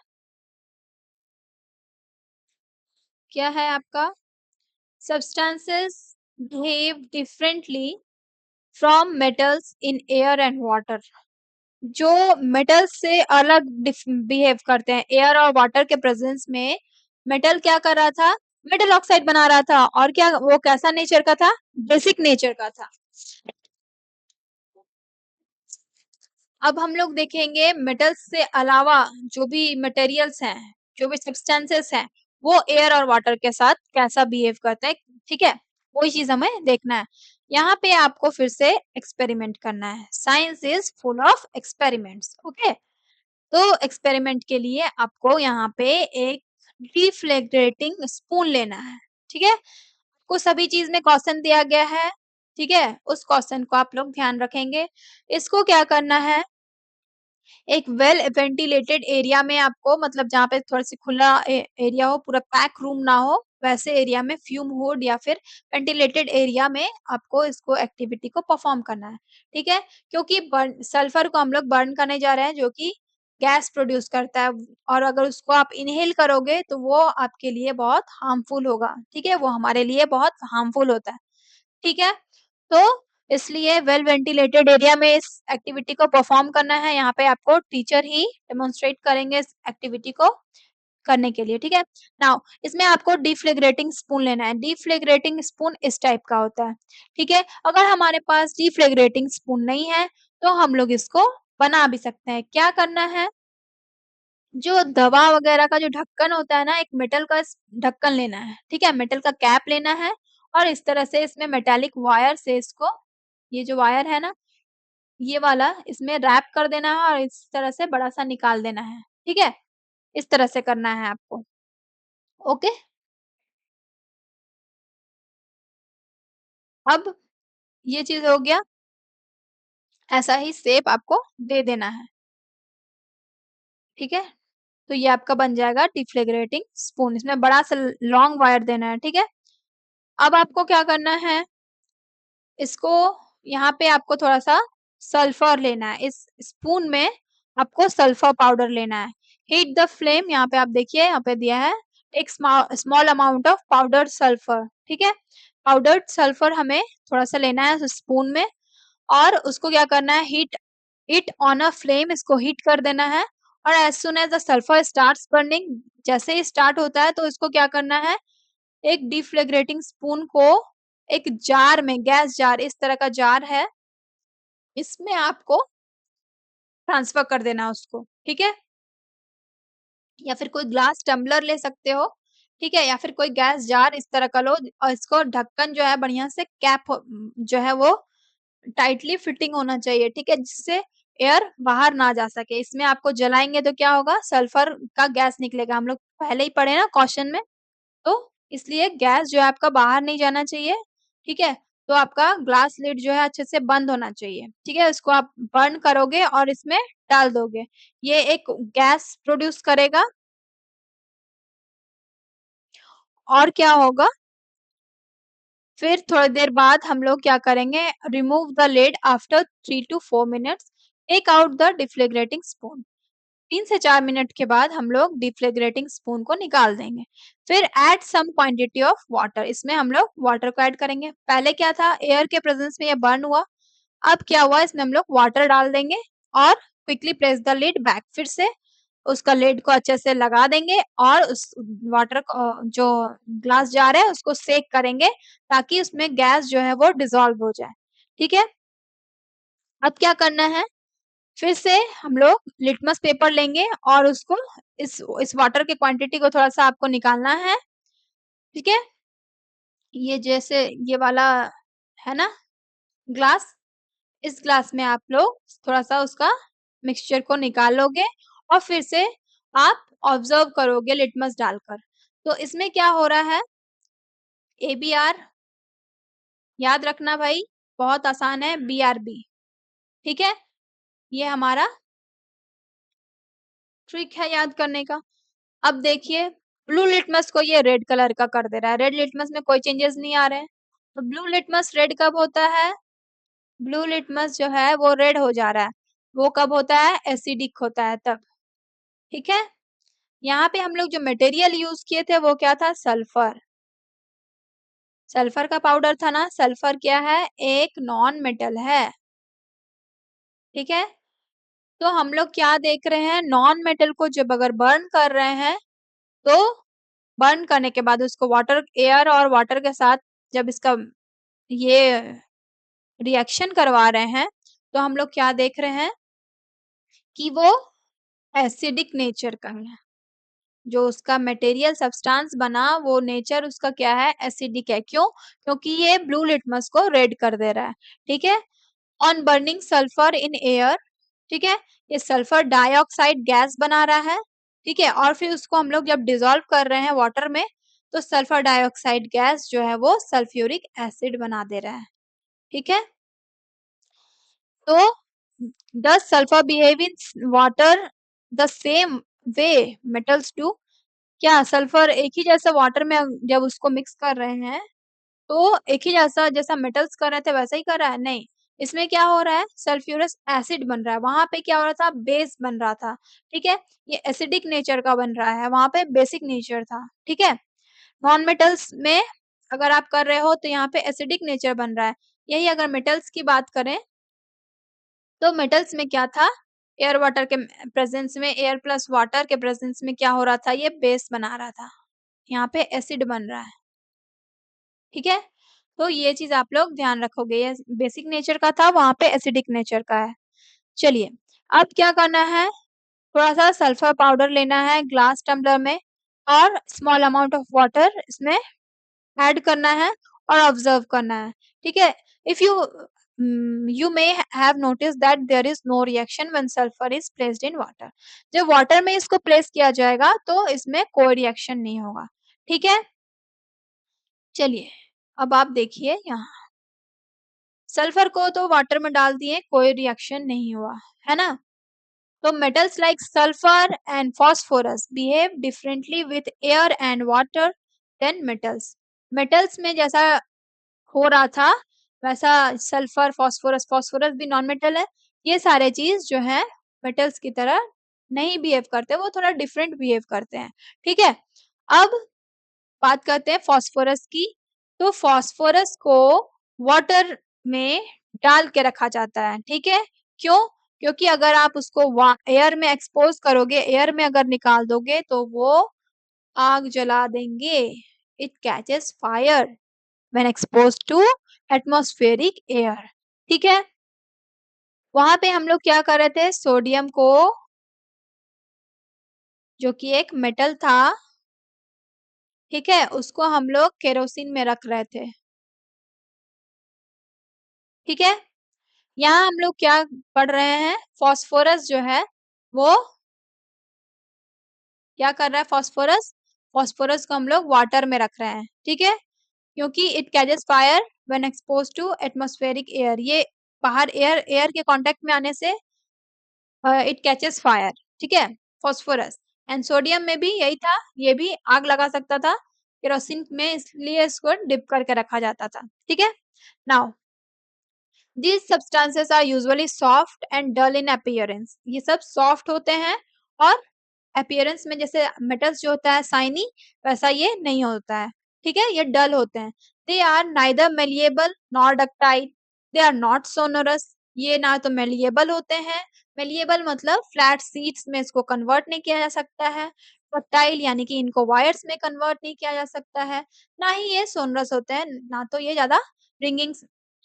क्या है आपका? Substances behave differently from metals in air and water. जो मेटल से अलग बिहेव करते हैं एयर और वाटर के प्रेजेंस में, मेटल क्या कर रहा था? मेटल ऑक्साइड बना रहा था और क्या वो कैसा नेचर का था? बेसिक नेचर का था। अब हम लोग देखेंगे मेटल्स से अलावा जो भी मटेरियल्स हैं, जो भी सब्सटेंसेस हैं, वो एयर और वाटर के साथ कैसा बिहेव करते हैं, ठीक है? वही चीज हमें देखना है। यहाँ पे आपको फिर से एक्सपेरिमेंट करना है। Science is full of experiments, okay? तो एक्सपेरिमेंट के लिए आपको यहाँ पे एक डिफ्लेग्रेटिंग स्पून लेना है, ठीक है? आपको सभी चीज में क्वेश्चन दिया गया है, ठीक है? उस क्वेश्चन को आप लोग ध्यान रखेंगे। इसको क्या करना है, एक वेल वेंटिलेटेड एरिया में आपको मतलब जहाँ पे थोड़ा-सी खुला एरिया हो, पूरा पैक रूम ना हो, वैसे एरिया में फ्यूम हुड या फिर वेंटिलेटेड एरिया में आपको इसको एक्टिविटी को परफॉर्म करना है, ठीक है? क्योंकि बर्न सल्फर को हम लोग बर्न करने जा रहे हैं जो कि गैस प्रोड्यूस करता है और अगर उसको आप इन्हेल करोगे तो वो आपके लिए बहुत हार्मफुल होगा, ठीक है? वो हमारे लिए बहुत हार्मफुल होता है, ठीक है? तो इसलिए वेल वेंटिलेटेड एरिया में इस एक्टिविटी को परफॉर्म करना है। यहाँ पे आपको टीचर ही डेमोन्स्ट्रेट करेंगे इस एक्टिविटी को करने के लिए, ठीक है? नाउ इसमें आपको डिफ्लेग्रेटिंग स्पून लेना है। डिफ्लेग्रेटिंग स्पून इस टाइप का होता है, ठीक है? अगर हमारे पास डिफ्लेग्रेटिंग स्पून नहीं है, तो हम लोग इसको बना भी सकते हैं। क्या करना है? जो दवा वगैरह का जो ढक्कन होता है ना, एक मेटल का ढक्कन लेना है, ठीक है? मेटल का कैप लेना है और इस तरह से इसमें मेटालिक वायर से इसको, ये जो वायर है ना, ये वाला इसमें रैप कर देना है और इस तरह से बड़ा-सा निकाल देना है, ठीक है? इस तरह से करना है आपको, ओके? अब ये चीज़ हो गया, ऐसा ही शेप आपको दे देना है, ठीक है? तो ये आपका बन जाएगा डिफ्लेग्रेटिंग स्पून, इसमें बड़ा-सा लॉन्ग वायर देना है, ठीक है? अब आपको क्या करना है, इसको यहाँ पे आपको थोड़ा-सा सल्फर लेना है। इस स्पून में आपको सल्फर पाउडर लेना है। हीट द फ्लेम, यहाँ पे आप देखिए यहाँ पे दिया है, एक small amount of powdered sulphur, ठीक है? पाउडर्ड सल्फर हमें थोड़ा-सा लेना है उस स्पून में और उसको क्या करना है, heat it on a flame, इसको हीट कर देना है और as soon as the sulphur starts burning, जैसे ही स्टार्ट होता है तो इसको क्या करना है, एक डिफ्लेग्रेटिंग स्पून को एक जार में, गैस जार इस तरह का जार है, इसमें आपको ट्रांसफर कर देना है उसको, ठीक है? या फिर कोई ग्लास टम्बलर ले सकते हो, ठीक है? या फिर कोई गैस जार इस तरह का लो और इसको ढक्कन जो है बढ़िया से जो है वो टाइटली फिटिंग होना चाहिए, ठीक है? जिससे एयर बाहर ना जा सके। इसमें आपको जलाएँगे तो क्या होगा? सल्फर का गैस निकलेगा। हम लोग पहले ही पढ़े ना क्वेश्चन में। तो इसलिए गैस जो है आपका बाहर नहीं जाना चाहिए, ठीक है? तो आपका ग्लास लिड जो है अच्छे से बंद होना चाहिए, ठीक है? इसको आप बर्न करोगे और इसमें डाल दोगे। ये एक गैस प्रोड्यूस करेगा और क्या होगा, फिर थोड़ी देर बाद हम लोग क्या करेंगे, remove the lid after 3 to 4 minutes, take out the deflagrating spoon. 3 से 4 मिनट के बाद हम लोग डिफ्लेग्रेटिंग स्पून को निकाल देंगे। फिर add some quantity of water, इसमें हम लोग वाटर को ऐड करेंगे। पहले क्या था, एयर के प्रेजेंस में ये बर्न हुआ, अब क्या हुआ, इसमें हम लोग वाटर डाल देंगे और quickly press the lid back, फिर से उसका लिड को अच्छे से लगा देंगे और उस वाटर को, जो ग्लास जार है उसको सेक करेंगे ताकि उसमें गैस जो है वो डिसॉल्व हो जाए। ठीक है, अब क्या करना है, फिर से हम लोग लिटमस पेपर लेंगे और उसको इस वाटर के क्वांटिटी को थोड़ा सा आपको निकालना है। ठीक है, ये जैसे ये वाला है ना ग्लास, इस ग्लास में आप लोग थोड़ा सा उसका मिक्सचर को निकालोगे और फिर से आप ऑब्जर्व करोगे लिटमस डालकर। तो इसमें क्या हो रहा है, ABR याद रखना भाई, बहुत आसान है, BRB। ठीक है, ये हमारा ट्रिक है याद करने का। अब देखिए, ब्लू लिटमस को ये रेड कलर का कर दे रहा है, रेड लिटमस में कोई चेंजेस नहीं आ रहे हैं। तो ब्लू लिटमस रेड कब होता है, ब्लू लिटमस जो है वो रेड हो जा रहा है, वो कब होता है, एसिडिक होता है तब। ठीक है, यहाँ पे हम लोग जो मटेरियल यूज किए थे वो क्या था, सल्फर। सल्फर का पाउडर था ना, सल्फर क्या है, एक नॉन मेटल है। ठीक है, तो हम लोग क्या देख रहे हैं, नॉन मेटल को जब अगर बर्न कर रहे हैं तो बर्न करने के बाद उसको वाटर, एयर और वाटर के साथ जब इसका ये रिएक्शन करवा रहे हैं तो हम लोग क्या देख रहे हैं कि वो एसिडिक नेचर का है, जो उसका मटेरियल सब्सटेंस बना वो नेचर उसका क्या है, एसिडिक है। क्यों, क्योंकि ये ब्लू लिटमस को रेड कर दे रहा है। ठीक है, on burning sulphur in air, ठीक है, ये सल्फर डाइऑक्साइड गैस बना रहा है। ठीक है, और फिर उसको हम लोग जब डिसॉल्व कर रहे हैं वाटर में तो सल्फर डाइऑक्साइड गैस जो है वो सल्फ्यूरिक एसिड बना दे रहा है। ठीक है, तो does sulfur behave in water the same way metals do? क्या सल्फर एक ही जैसा वाटर में जब उसको मिक्स कर रहे हैं तो एक ही जैसा जैसा मेटल्स कर रहे थे वैसा ही कर रहा है? नहीं, इसमें क्या हो रहा है, सल्फ्यूरस एसिड बन रहा है, वहां पे क्या हो रहा था, बेस बन रहा था। ठीक है, ये एसिडिक नेचर का बन रहा है, वहां पे बेसिक नेचर था। ठीक है, नॉन मेटल्स में अगर आप कर रहे हो तो यहाँ पे एसिडिक नेचर बन रहा है। यही अगर मेटल्स की बात करें तो मेटल्स में क्या था, एयर वाटर के प्रेजेंस में, एयर प्लस वाटर के प्रेजेंस में क्या हो रहा था, ये बेस बना रहा था, यहाँ पे एसिड बन रहा है। ठीक है, तो ये चीज आप लोग ध्यान रखोगे, ये बेसिक नेचर का था, वहां पे एसिडिक नेचर का है। चलिए, अब क्या करना है, थोड़ा सा सल्फर पाउडर लेना है ग्लास टम्बलर में और स्मॉल अमाउंट ऑफ वाटर इसमें ऐड करना है और ऑब्जर्व करना है। ठीक है, if you may have noticed that there is no reaction when sulfur is placed in water। जब वाटर में इसको प्लेस किया जाएगा तो इसमें कोई रिएक्शन नहीं होगा। ठीक है, चलिए अब आप देखिए यहाँ, सल्फर को तो वाटर में डाल दिए, कोई रिएक्शन नहीं हुआ, है ना। तो metals like sulfur and phosphorus behave differently with air and water than metals। metals में जैसा हो रहा था वैसा सल्फर, फास्फोरस, फास्फोरस भी नॉन मेटल है, ये सारे चीज जो है मेटल्स की तरह नहीं बिहेव करते, वो थोड़ा डिफरेंट बिहेव करते हैं। ठीक है, अब बात करते हैं फास्फोरस की। तो फास्फोरस को वाटर में डाल के रखा जाता है। ठीक है, क्यों, क्योंकि अगर आप उसको एयर में एक्सपोज करोगे, एयर में अगर निकाल दोगे तो वो आग जला देंगे, it catches fire when exposed to atmospheric air। ठीक है, वहां पे हम लोग क्या कर रहे थे, सोडियम को, जो कि एक मेटल था, ठीक है, उसको हम लोग केरोसिन में रख रहे थे। ठीक है, यहाँ हम लोग क्या पढ़ रहे हैं, फास्फोरस जो है वो क्या कर रहा है, फास्फोरस, फास्फोरस को हम लोग वाटर में रख रहे हैं। ठीक है, क्योंकि it catches fire when expose to atmospheric air, ये बाहर एयर के कांटेक्ट में आने से इट कैचेस फायर। ठीक है, फास्फोरस एंड सोडियम में भी यही था, ये भी आग लगा सकता था, केरोसिन में इसलिए इसको डिप करके रखा जाता था, ठीक है। Now These substances are usually soft and dull in appearance. ये सब soft होते हैं और appearance में जैसे metals जो होता है shiny वैसा ये नहीं होता है, ठीक है, ये dull होते हैं. They are neither malleable nor ductile. They are not sonorous. ये ना तो malleable होते हैं, malleable मतलब flat sheets में इसको convert नहीं किया जा सकता है, ductile यानी कि इनको wires में convert नहीं किया जा सकता है, ना ही ये sonorous होते हैं, ना तो ये ज़्यादा ringing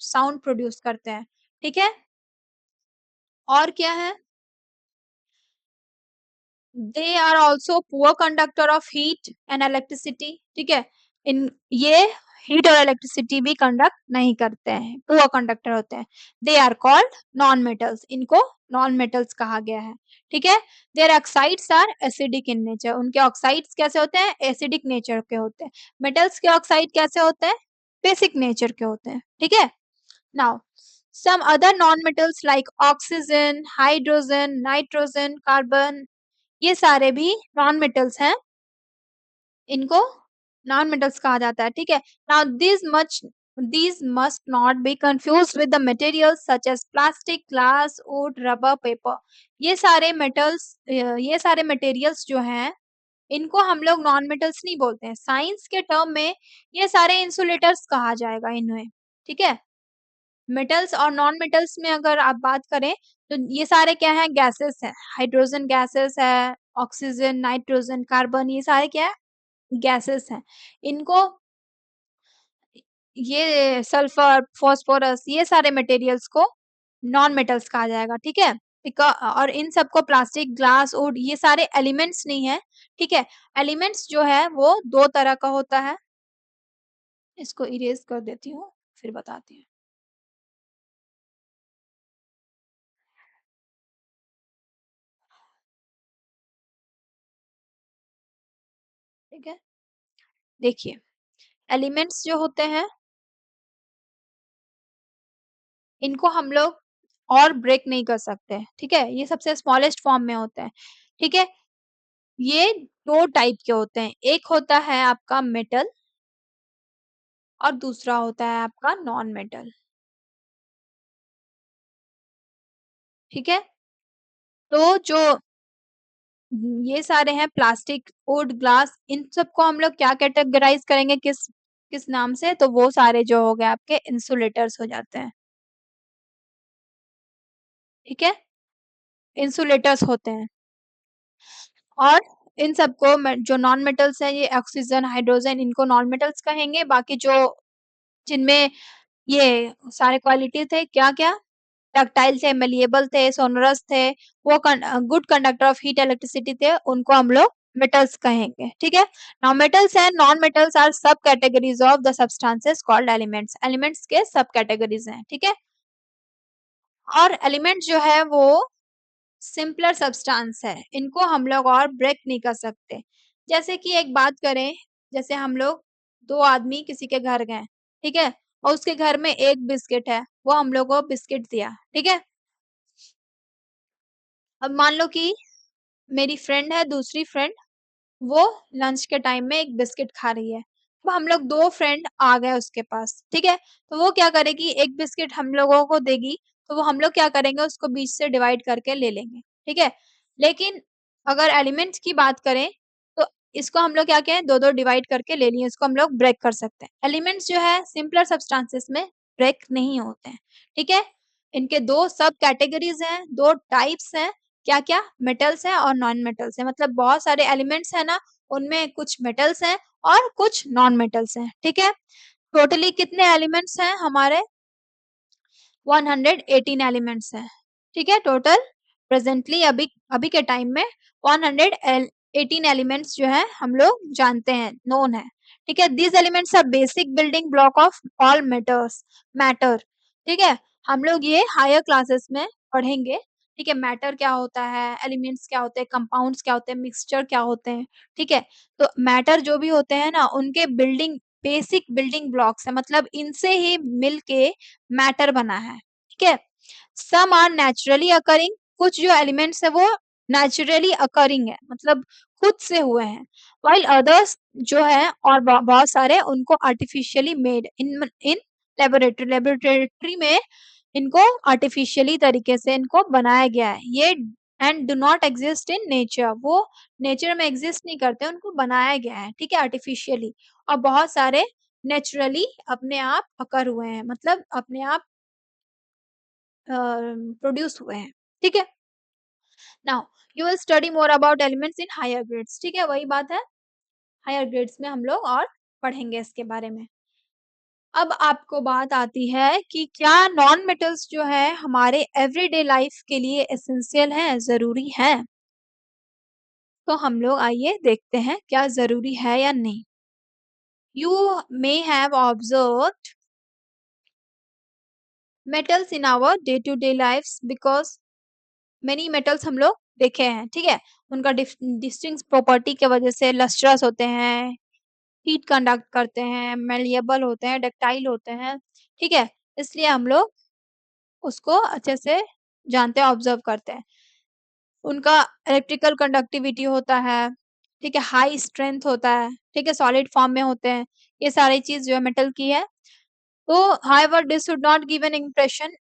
साउंड प्रोड्यूस करते हैं, ठीक है। और क्या है, they are also poor conductor of heat and electricity, ठीक है। इन ये हीट और इलेक्ट्रिसिटी भी कंडक्ट नहीं करते हैं, पुअर कंडक्टर होते हैं। They are called non metals, इनको नॉन मेटल्स कहा गया है, ठीक है। Their oxides are acidic in nature, उनके ऑक्साइड्स कैसे होते हैं, एसिडिक नेचर के होते हैं। मेटल्स के ऑक्साइड कैसे होते हैं, बेसिक नेचर के होते हैं, ठीक है। Now, some other nonmetals like oxygen, hydrogen, nitrogen, carbon ये सारे भी nonmetals हैं, इनको nonmetals कहा जाता है, ठीक है। Now these must not be confused with the materials such as plastic, glass, wood, rubber, paper. ये सारे metals ये सारे materials जो हैं इनको हम लोग नॉन मेटल्स नहीं बोलते हैं, साइंस के टर्म में ये सारे इंसुलेटर्स कहा जाएगा इन्हें, ठीक है। मेटल्स और नॉन मेटल्स में अगर आप बात करें तो ये सारे क्या है, गैसेस हैं, हाइड्रोजन गैसेस है, ऑक्सीजन, नाइट्रोजन, कार्बन ये सारे क्या है, गैसेस हैं। इनको ये सल्फर, फास्फोरस ये सारे मटेरियल्स को नॉन मेटल्स कहा जाएगा, ठीक है। और इन सबको प्लास्टिक, ग्लास, वुड ये सारे एलिमेंट्स नहीं है, ठीक है। एलिमेंट्स जो है वो दो तरह का होता है, इसको इरेज कर देती हूँ फिर बताती हूँ, ठीक है। देखिए एलिमेंट्स जो होते हैं इनको हम लोग और ब्रेक नहीं कर सकते, ठीक है। ये सबसे स्मॉलेस्ट फॉर्म में होते हैं, ठीक है। ये दो टाइप के होते हैं, एक होता है आपका मेटल और दूसरा होता है आपका नॉन मेटल, ठीक है। तो जो ये सारे हैं प्लास्टिक, वुड, ग्लास इन सबको हम लोग क्या कैटेगराइज करेंगे, किस किस नाम से, तो वो सारे जो हो गए आपके इंसुलेटर्स हो जाते हैं, ठीक है, इंसुलेटर्स होते हैं। और इन सबको जो नॉन मेटल्स है ये ऑक्सीजन, हाइड्रोजन इनको नॉन मेटल्स कहेंगे, बाकी जो जिनमें ये सारे क्वालिटी थे क्या क्या, डक्टाइल थे, मेलिएबल थे, सोनरस थे, वो good conductor of heat electricity थे, उनको हम लोग मेटल्स कहेंगे, ठीक है। Now metals and non metals are sub categories of the substances called elements, elements के सब कैटेगरीज हैं, ठीक है। और एलिमेंट जो है वो सिंपलर सब्सटेंस है, इनको हम लोग और ब्रेक नहीं कर सकते। जैसे कि एक बात करें, जैसे हम लोग दो आदमी किसी के घर गए, ठीक है, और उसके घर में एक बिस्किट है, वो हम लोग को बिस्किट दिया, ठीक है। अब मान लो कि मेरी फ्रेंड है, दूसरी फ्रेंड वो लंच के टाइम में एक बिस्किट खा रही है। तो हम लोग 2 फ्रेंड आ गए उसके पास, ठीक है? तो वो क्या करेगी, एक बिस्किट हम लोगों को देगी, तो वो हम लोग क्या करेंगे उसको बीच से डिवाइड करके ले लेंगे, ठीक है? लेकिन अगर एलिमेंट्स की बात करें, तो इसको हम लोग क्या कहें 2-2 डिवाइड करके ले लिए, इसको हम लोग ब्रेक कर सकते हैं। एलिमेंट्स जो है सिंपलर सब्सटेंसेस में ब्रेक नहीं होते हैं, ठीक है? इनके 2 सब कैटेगरीज़ हैं, 2 टाइप्स हैं, क्या-क्या? मेटल्स हैं और नॉन मेटल्स हैं। मतलब बहुत सारे एलिमेंट्स हैं ना, उनमें कुछ मेटल्स हैं और कुछ नॉन मेटल्स हैं, ठीक है? टोटली कितने एलिमेंट्स हैं हमारे? 118 एलिमेंट्स हैं, ठीक है? टोटल प्रेजेंटली अभी अभी के टाइम में 118 एलिमेंट्स जो है हम लोग जानते हैं, नोन है, ठीक है? These elements are basic building block of all matter, ठीक है? हम लोग ये हायर क्लासेस में पढ़ेंगे, ठीक है? मैटर क्या होता है, एलिमेंट्स क्या होते हैं, कंपाउंड्स क्या होते हैं, मिक्सचर क्या होते हैं, ठीक है? तो मैटर जो भी होते हैं ना उनके बेसिक बिल्डिंग ब्लॉक्स है, मतलब इनसे ही मिलके मैटर बना है, ठीक है। सम आर नेचुरली अकरिंग, कुछ जो एलिमेंट्स है वो नेचुरली अकरिंग है, मतलब खुद से हुए हैं, व्हाइल अदर्स जो है और बहुत सारे उनको artificially made in in laboratory में इनको आर्टिफिशियली तरीके से इनको बनाया गया है ये and do not exist in nature वो नेचर में एग्जिस्ट नहीं करते उनको बनाया गया है ठीक है आर्टिफिशियली और बहुत सारे नेचुरली अपने आप अकर हुए हैं मतलब अपने आप प्रोड्यूस हुए हैं ठीक है now you will study more about elements in higher grades ठीक है वही बात है हायर ग्रेड्स में हम लोग और पढ़ेंगे इसके बारे में अब आपको बात आती है कि क्या नॉन मेटल्स जो है हमारे एवरीडे लाइफ के लिए एसेंशियल हैं जरूरी हैं तो हम लोग आइए देखते हैं क्या जरूरी है या नहीं you may have observed metals in our day to day life because many metals हम लोग देखे हैं ठीक है उनका डिस्टिंक्ट प्रॉपर्टी के वजह से लस्ट्रस होते हैं हीट कंडक्ट करते हैं मेलिएबल होते हैं डक्टाइल होते हैं ठीक है इसलिए हम लोग उसको अच्छे से जानते हैं ऑब्जर्व करते हैं उनका इलेक्ट्रिकल कंडक्टिविटी होता है ठीक है हाई स्ट्रेंथ होता है ठीक है सॉलिड फॉर्म में होते हैं ये सारी चीज जो है मेटल की है तो however this should not give an impression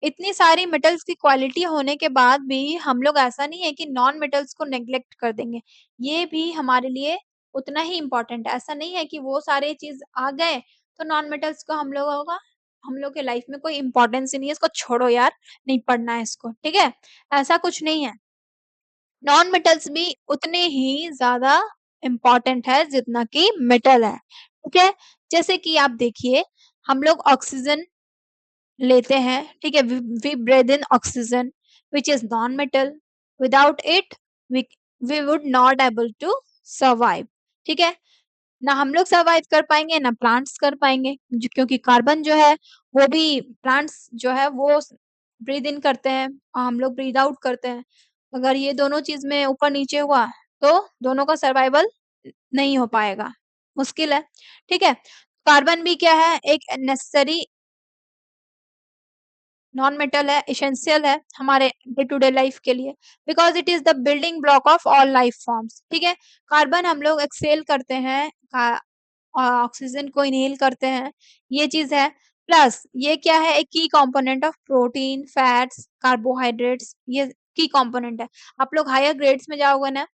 इतनी सारी मेटल्स की क्वालिटी होने के बाद भी हम लोग ऐसा नहीं है कि नॉन मेटल्स को नेग्लेक्ट कर देंगे ये भी हमारे लिए उतना ही इम्पोर्टेंट है ऐसा नहीं है कि वो सारे चीज आ गए तो नॉन मेटल्स को हम लोग के लाइफ में कोई इम्पोर्टेंस ही नहीं है इसको छोड़ो यार नहीं पढ़ना है इसको ठीक है ऐसा कुछ नहीं है नॉन मेटल्स भी उतने ही ज्यादा इम्पोर्टेंट है जितना कि मेटल है ठीक है जैसे कि आप देखिए हम लोग ऑक्सीजन लेते हैं ठीक है we breathe in oxygen which is non metal without it we we would not able to survive ठीक है ना हम लोग सर्वाइव कर पाएंगे ना प्लांट्स कर पाएंगे क्योंकि कार्बन जो है वो भी प्लांट्स जो है वो ब्रीद इन करते हैं और हम लोग ब्रीद आउट करते हैं अगर ये दोनों चीज में ऊपर नीचे हुआ तो दोनों का सर्वाइवल नहीं हो पाएगा मुश्किल है ठीक है कार्बन भी क्या है एक नेसेसरी नॉन मेटल है एसेंशियल है हमारे डे टू डे लाइफ के लिए because it is the building block of all life forms ठीक है कार्बन हम लोग एक्सेल करते हैं ऑक्सीजन को इनहेल करते हैं ये चीज है प्लस ये क्या है एक की component of protein fats carbohydrates ये की कंपोनेंट है आप लोग हायर ग्रेड्स में जाओगे ना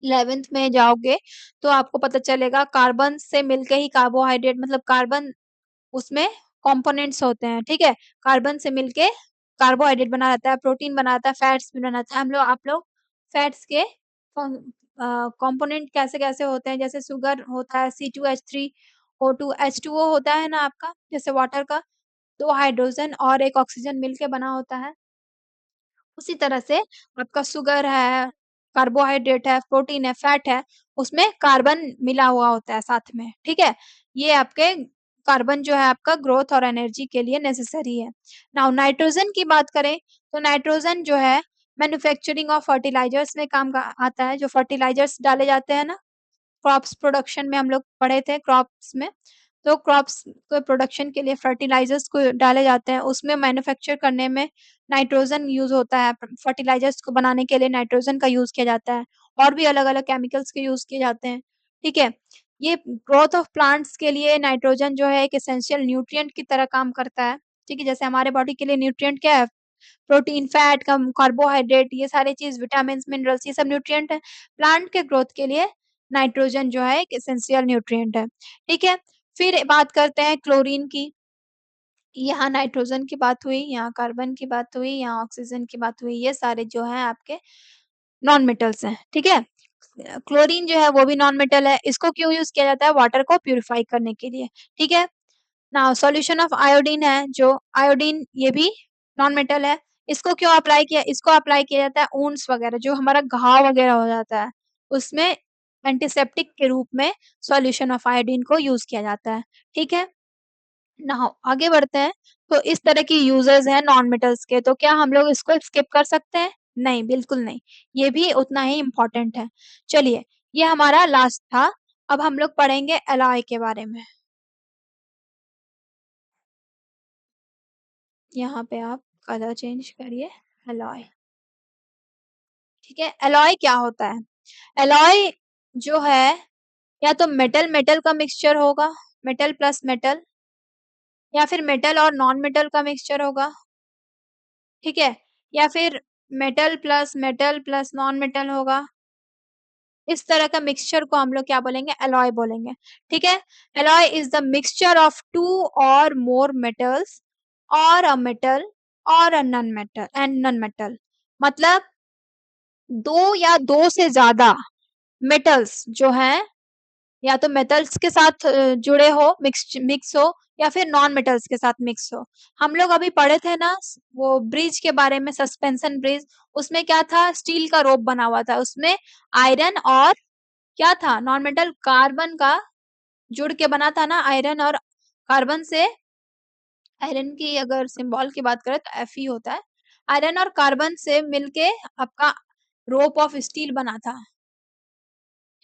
11th में जाओगे तो आपको पता चलेगा कार्बन से मिलके ही कार्बोहाइड्रेट मतलब कार्बन उसमें कंपोनेंट्स होते हैं ठीक है कार्बन से मिलके कार्बोहाइड्रेट बना रहता है प्रोटीन बनाता है फैट्स भी बनाता है हम लोग आप लोग फैट्स के कंपोनेंट कैसे कैसे होते हैं जैसे शुगर होता है C2H3 O2H2O होता है ना आपका जैसे वाटर का दो हाइड्रोजन और एक ऑक्सीजन मिलके बना होता है उसी तरह से आपका शुगर है कार्बोहाइड्रेट है प्रोटीन है फैट है उसमें कार्बन मिला हुआ होता है साथ में ठीक है ये आपके कार्बन जो है आपका ग्रोथ और एनर्जी के लिए नेसेसरी है नाउ नाइट्रोजन की बात करें तो नाइट्रोजन जो है मैन्युफैक्चरिंग ऑफ फर्टिलाइजर्स में आता है जो फर्टिलाइजर्स डाले जाते हैं ना क्रॉप्स प्रोडक्शन में हम लोग पढ़े थे क्रॉप्स में तो क्रॉप्स के प्रोडक्शन के लिए फर्टिलाइजर्स को डाले जाते हैं उसमें मैन्युफैक्चर करने में नाइट्रोजन यूज होता है फर्टिलाइजर्स को बनाने के लिए नाइट्रोजन का यूज किया जाता है और भी अलग अलग केमिकल्स के यूज किए जाते हैं ठीक है ये ग्रोथ ऑफ प्लांट्स के लिए नाइट्रोजन जो है एक एसेंशियल न्यूट्रिएंट की तरह काम करता है ठीक है जैसे हमारे बॉडी के लिए न्यूट्रिएंट क्या है प्रोटीन फैट कम कार्बोहाइड्रेट ये सारे चीज विटामिन मिनरल्स ये सब न्यूट्रिएंट है प्लांट के ग्रोथ के लिए नाइट्रोजन जो है एक एसेंशियल न्यूट्रिएंट है ठीक है फिर बात करते हैं क्लोरीन की यहाँ नाइट्रोजन की बात हुई यहाँ कार्बन की बात हुई यहाँ ऑक्सीजन की बात हुई ये सारे जो है आपके नॉन मेटल्स हैं ठीक है क्लोरीन जो है वो भी नॉन मेटल है इसको क्यों यूज किया जाता है वाटर को प्यूरिफाई करने के लिए ठीक है नाउ सॉल्यूशन ऑफ आयोडीन है जो आयोडीन ये भी नॉन मेटल है इसको क्यों अप्लाई किया इसको अप्लाई किया जाता है ऊन्स वगैरह जो हमारा घाव वगैरह हो जाता है उसमें एंटीसेप्टिक के रूप में सॉल्यूशन ऑफ आयोडीन को यूज किया जाता है ठीक है नाउ आगे बढ़ते हैं तो इस तरह की यूजर्स हैं नॉन मेटल्स के तो क्या हम लोग इसको स्किप कर सकते हैं नहीं बिल्कुल नहीं ये भी उतना ही इम्पोर्टेंट है चलिए ये हमारा लास्ट था अब हम लोग पढ़ेंगे एलॉय के बारे में यहाँ पे आप कलर चेंज करिए एलॉय ठीक है एलॉय क्या होता है एलॉय जो है या तो मेटल मेटल का मिक्सचर होगा, मेटल प्लस मेटल, या फिर मेटल और नॉन मेटल का मिक्सचर होगा, ठीक है, या फिर मेटल प्लस नॉन मेटल होगा। इस तरह का मिक्सचर को हम लोग क्या बोलेंगे? एलॉय बोलेंगे, ठीक है। Alloy is the mixture of two or more metals or a metal और अ नॉन मेटल, मतलब दो या दो से ज्यादा मेटल्स जो हैं, या तो मेटल्स के साथ जुड़े हो, मिक्स हो, या फिर नॉन मेटल्स के साथ मिक्स हो। हम लोग अभी पढ़े थे ना वो ब्रिज के बारे में, सस्पेंशन ब्रिज, उसमें क्या था? स्टील का रोप बना हुआ था, उसमें आयरन और क्या था? नॉन मेटल कार्बन का जुड़ के बना था ना, आयरन और कार्बन से। आयरन की अगर सिंबल की बात करें तो Fe होता है। आयरन और कार्बन से मिलके आपका रोप ऑफ स्टील बना था,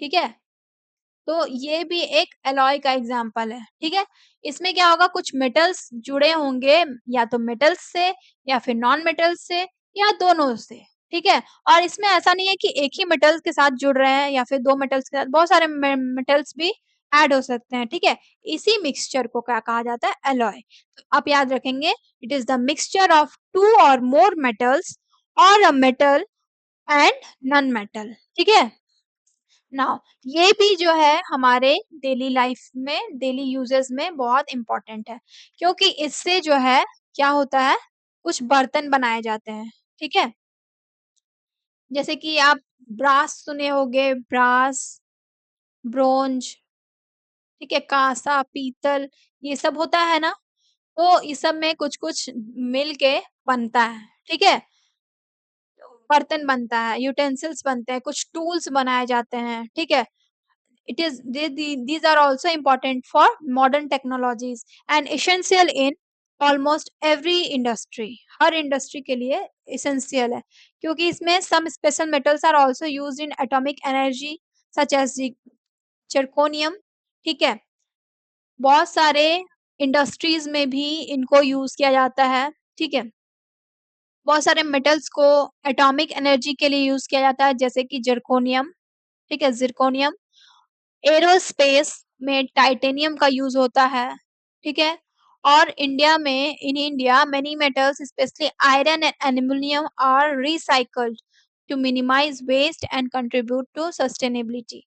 ठीक है। तो ये भी एक एलॉय का एग्जाम्पल है, ठीक है। इसमें क्या होगा? कुछ मेटल्स जुड़े होंगे, या तो मेटल्स से या फिर नॉन मेटल्स से या दोनों से, ठीक है। और इसमें ऐसा नहीं है कि एक ही मेटल्स के साथ जुड़ रहे हैं या फिर दो मेटल्स के साथ, बहुत सारे मेटल्स भी ऐड हो सकते हैं, ठीक है। इसी मिक्सचर को क्या कहा जाता है? एलॉय। तो आप याद रखेंगे, it is the mixture of two or more metals or a metal and non metal, ठीक है। नाउ ये भी जो है हमारे डेली लाइफ में, डेली यूजेस में बहुत इंपॉर्टेंट है, क्योंकि इससे जो है क्या होता है? कुछ बर्तन बनाए जाते हैं, ठीक है। जैसे कि आप ब्रास सुने होंगे, ब्रास, ब्रोंज, ठीक है, कांसा, पीतल, ये सब होता है ना। तो इस सब में कुछ कुछ मिल के बनता है, ठीक है। बर्तन बनता है, यूटेंसिल्स बनते हैं, कुछ टूल्स बनाए जाते हैं, ठीक है। it is these are also important for modern technologies and essential in almost every industry। Her industry के लिए essential है, क्योंकि इसमें some special metals are also used in atomic energy such as zirconium, ठीक है। बहुत सारे इंडस्ट्रीज में भी इनको यूज किया जाता है, ठीक है। बहुत सारे मेटल्स को एटॉमिक एनर्जी के लिए यूज किया जाता है, जैसे कि जर्कोनियम, ठीक है, जिरकोनियम। एरोस्पेस में टाइटेनियम का यूज होता है, ठीक है। और इंडिया में, in India many metals specially iron and aluminium are recycled to minimise waste and contribute to sustainability.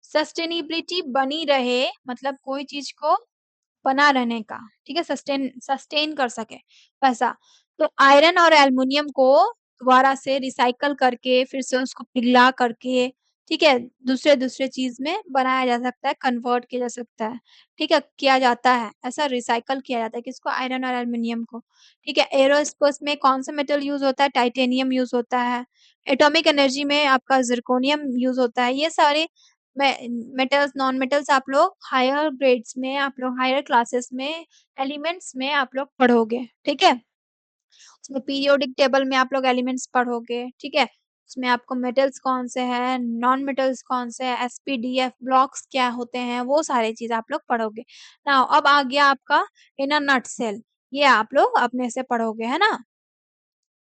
Sustainability बनी रहे, मतलब कोई चीज को बना रहने का, ठीक है, सस्टेन सस्टेन कर सके वैसा। तो आयरन और एल्युमिनियम को दोबारा से रिसाइकल करके, फिर से उसको पिघला करके, ठीक है, दूसरे दूसरे चीज में बनाया जा सकता है, कन्वर्ट किया जा सकता है, ठीक है, किया जाता है, ऐसा रिसाइकल किया जाता है किसको? आयरन और एल्युमिनियम को, ठीक है। एरोस्पेस में कौन सा मेटल यूज होता है? टाइटेनियम यूज होता है। एटॉमिक एनर्जी में आपका जिरकोनियम यूज होता है। ये सारे मेटल्स, नॉन मेटल्स आप लोग हायर ग्रेड्स में, आप लोग हायर क्लासेस में, एलिमेंट्स में आप लोग पढ़ोगे, ठीक है। उसमें पीरियोडिक टेबल में आप लोग एलिमेंट्स पढ़ोगे, ठीक है। उसमें आपको मेटल्स कौन से हैं, नॉन मेटल्स कौन से हैं, एसपीडीएफ ब्लॉक्स क्या होते हैं, वो सारी चीज आप लोग पढ़ोगे। नाउ अब आ गया आपका इन अ नटसेल, ये आप लोग अपने से पढ़ोगे, है ना।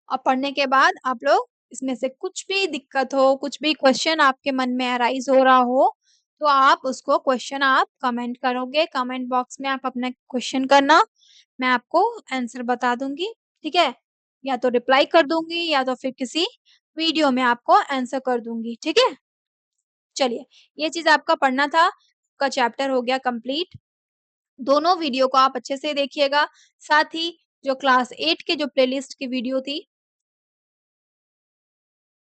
और पढ़ने के बाद आप लोग इसमें से कुछ भी दिक्कत हो, कुछ भी क्वेश्चन आपके मन में अराइज हो रहा हो, तो आप उसको क्वेश्चन आप कमेंट करोगे, कमेंट बॉक्स में आप अपना क्वेश्चन करना, मैं आपको आंसर बता दूंगी, ठीक है। या तो रिप्लाई कर दूंगी या तो फिर किसी वीडियो में आपको आंसर कर दूंगी, ठीक है। चलिए, ये चीज आपका पढ़ना था, का चैप्टर हो गया कंप्लीट। दोनों वीडियो को आप अच्छे से देखिएगा, साथ ही जो क्लास 8 के जो प्लेलिस्ट की वीडियो थी,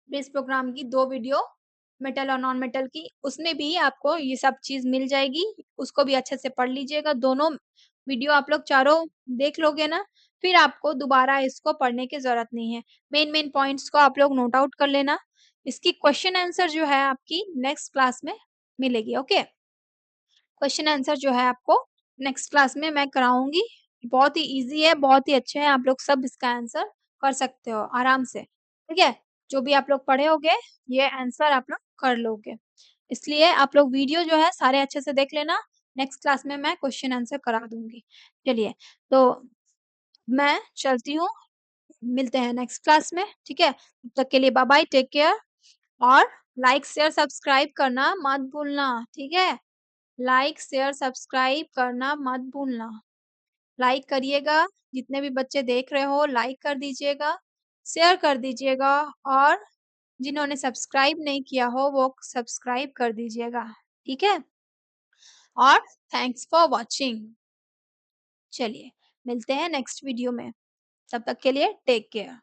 बेस प्रोग्राम की 2 वीडियो, मेटल और नॉन मेटल की, उसमें भी आपको ये सब चीज़ मिल जाएगी, उसको भी अच्छे से पढ़ लीजिएगा। दोनों वीडियो आप लोग चारों देख लोगे ना, फिर आपको दोबारा इसको पढ़ने की ज़रूरत नहीं है। मेन पॉइंट्स को आप लोग नोट आउट कर लेना। इसकी क्वेश्चन आंसर जो है आपकी नेक्स्ट क्लास में मिलेगी, ओके। क्वेश्चन आंसर जो है आपको नेक्स्ट क्लास में मैं कराऊंगी। बहुत ही ईज़ी है, बहुत ही अच्छे हैं, आप लोग सब इसका आंसर कर सकते हो आराम से, ठीक है? जो भी आप लोग पढ़े होंगे, ये आंसर आप लोग कर लोगे। इसलिए आप लोग वीडियो जो है सारे अच्छे से देख लेना, नेक्स्ट क्लास में मैं क्वेश्चन आंसर करा दूँगी। चलिए, तो मैं चलती हूँ, मिलते हैं नेक्स्ट क्लास में, ठीक है? तब तक के लिए बाय-बाय, टेक केयर और लाइक शेयर सब्सक्राइब करना मत भूलना, ठीक है? लाइक शेयर सब्सक्राइब करना मत भूलना। लाइक करिएगा, जितने भी बच्चे देख रहे हो लाइक कर दीजिएगा, शेयर कर दीजिएगा और जिन्होंने सब्सक्राइब नहीं किया हो वो सब्सक्राइब कर दीजिएगा, ठीक है? और थैंक्स फॉर वॉचिंग। चलिए, मिलते हैं नेक्स्ट वीडियो में। तब तक के लिए टेक केयर।